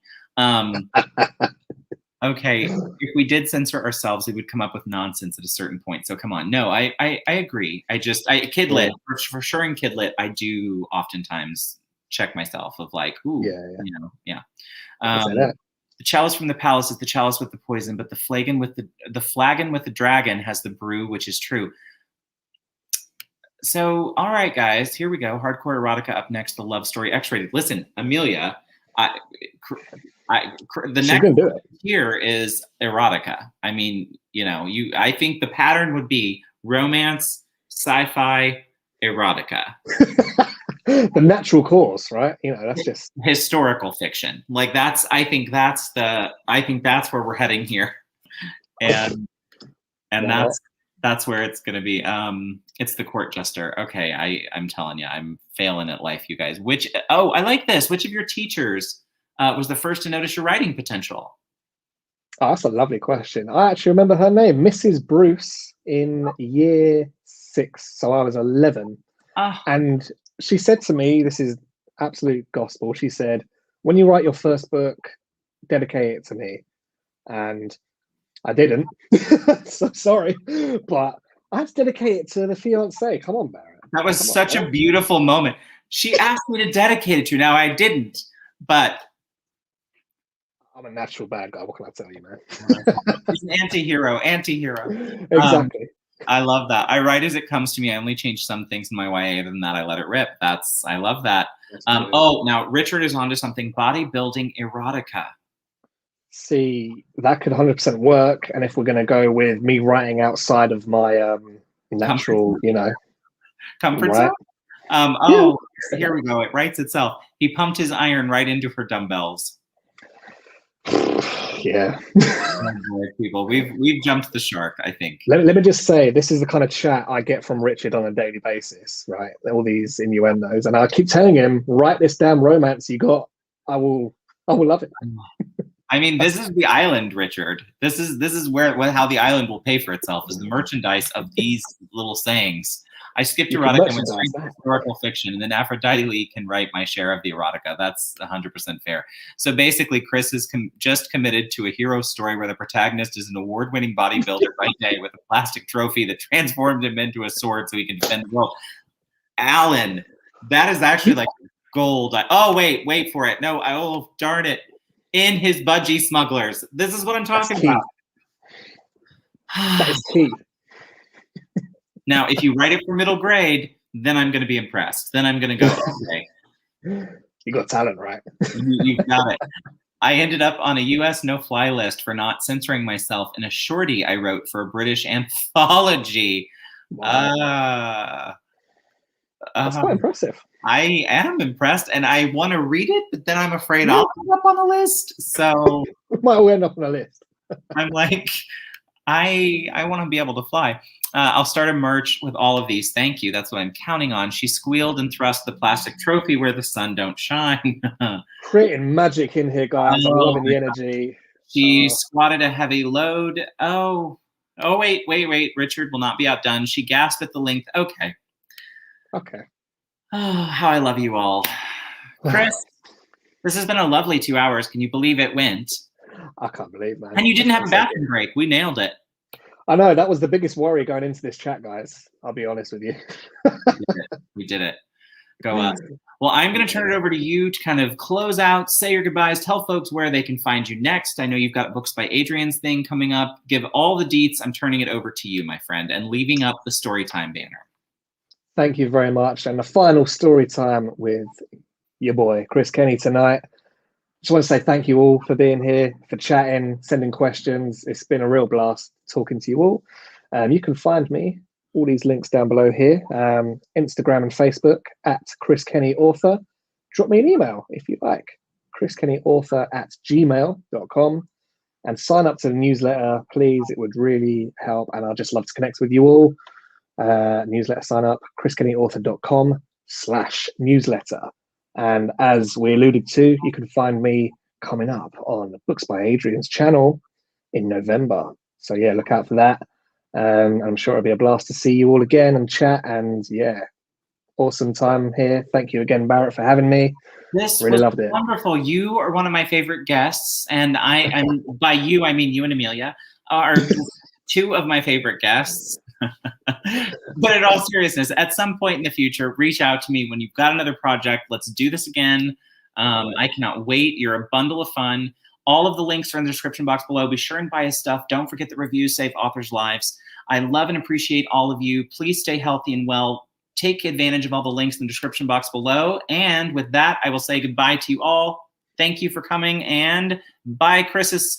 Okay, if we did censor ourselves, we would come up with nonsense at a certain point. So come on. No, I agree. Kidlit, for sure in Kidlit, I do oftentimes check myself of like, ooh, you know, yeah. The chalice from the palace is the chalice with the poison, but the flagon with the dragon has the brew, which is true. So, all right, guys, here we go. Hardcore erotica up next. The love story X-rated. Listen, Amelia, the next one here is erotica. I mean, you know, I think the pattern would be romance, sci-fi, erotica. The natural course, right? You know, that's just historical fiction. Like I think that's where we're heading here, and that's where it's going to be. It's the court jester. Okay, I'm telling you, I'm failing at life, you guys. I like this. Which of your teachers was the first to notice your writing potential? Oh, that's a lovely question. I actually remember her name, Mrs. Bruce, in year 6. So I was 11. And she said to me, this is absolute gospel. She said, when you write your first book, dedicate it to me. And I didn't. So sorry. But I have to dedicate it to the fiance. Come on, Barrett. That was such a beautiful moment. She asked me to dedicate it to you. Now, I didn't, but I'm a natural bad guy. What can I tell you, man? He's an anti-hero. Exactly. I love that. I write as it comes to me. I only change some things in my YA. Other than that, I let it rip. I love that. Now Richard is onto something. Bodybuilding erotica. See, that could 100% work. And if we're going to go with me writing outside of my natural, comfort zone. Here we go. It writes itself. He pumped his iron right into her dumbbells. Yeah. People, we've jumped the shark, I think. Let me just say, this is the kind of chat I get from Richard on a daily basis, right? All these innuendos, and I keep telling him, write this damn romance you got. I will love it. I mean, this is the island, Richard. This is how the island will pay for itself, is the merchandise of these little sayings. I skipped erotica and went straight to historical fiction, and then Aphrodite Lee can write my share of the erotica. That's 100% fair. So basically, Chris is just committed to a hero story where the protagonist is an award-winning bodybuilder by day with a plastic trophy that transformed him into a sword so he can defend the world. Alan, that is actually like gold. Wait for it. No, darn it. In his budgie smugglers. This is what I'm talking about. That is key. Now, if you write it for middle grade, then I'm going to be impressed. Then I'm going to go, okay. You got talent, right? You've got it. I ended up on a US no-fly list for not censoring myself in a shorty I wrote for a British anthology. Wow. That's quite impressive. I am impressed, and I want to read it, but then I'm afraid I'll end up on the list. So might end up on a list. I'm like, I want to be able to fly. I'll start a merch with all of these. Thank you. That's what I'm counting on. She squealed and thrust the plastic trophy where the sun don't shine. Creating magic in here, guys. I'm loving the energy. She squatted a heavy load. Oh, wait. Richard will not be outdone. She gasped at the length. Okay. Oh, how I love you all. Chris, this has been a lovely 2 hours. Can you believe it went? I can't believe, man. And you didn't have a bathroom break. We nailed it. I know. That was the biggest worry going into this chat, guys. I'll be honest with you. We did it. Go us. Well, I'm going to turn it over to you to kind of close out, say your goodbyes, tell folks where they can find you next. I know you've got Books by Adrian's thing coming up. Give all the deets. I'm turning it over to you, my friend, and leaving up the Storytime banner. Thank you very much. And the final story time with your boy, Chris Kenny, tonight. Just want to say thank you all for being here, for chatting, sending questions. It's been a real blast talking to you all. You can find me, all these links down below here, Instagram and Facebook at Chris Kenny Author. Drop me an email if you like, chriskennyauthor@gmail.com, and sign up to the newsletter, please. It would really help, and I'd just love to connect with you all. Newsletter sign up, chriskennyauthor.com/newsletter. And as we alluded to, you can find me coming up on Books by Adrian's channel in November. So yeah, look out for that. I'm sure it'll be a blast to see you all again and chat. And yeah, awesome time here. Thank you again, Barrett, for having me. This really was loved it. Wonderful. You are one of my favorite guests, and by you, I mean you and Amelia are two of my favorite guests. But in all seriousness, at some point in the future, reach out to me when you've got another project. Let's do this again. I cannot wait. You're a bundle of fun. All of the links are in the description box below. Be sure and buy his stuff. Don't forget that reviews save authors' lives. I love and appreciate all of you. Please stay healthy and well. Take advantage of all the links in the description box below. And with that, I will say goodbye to you all. Thank you for coming, and bye, Chris's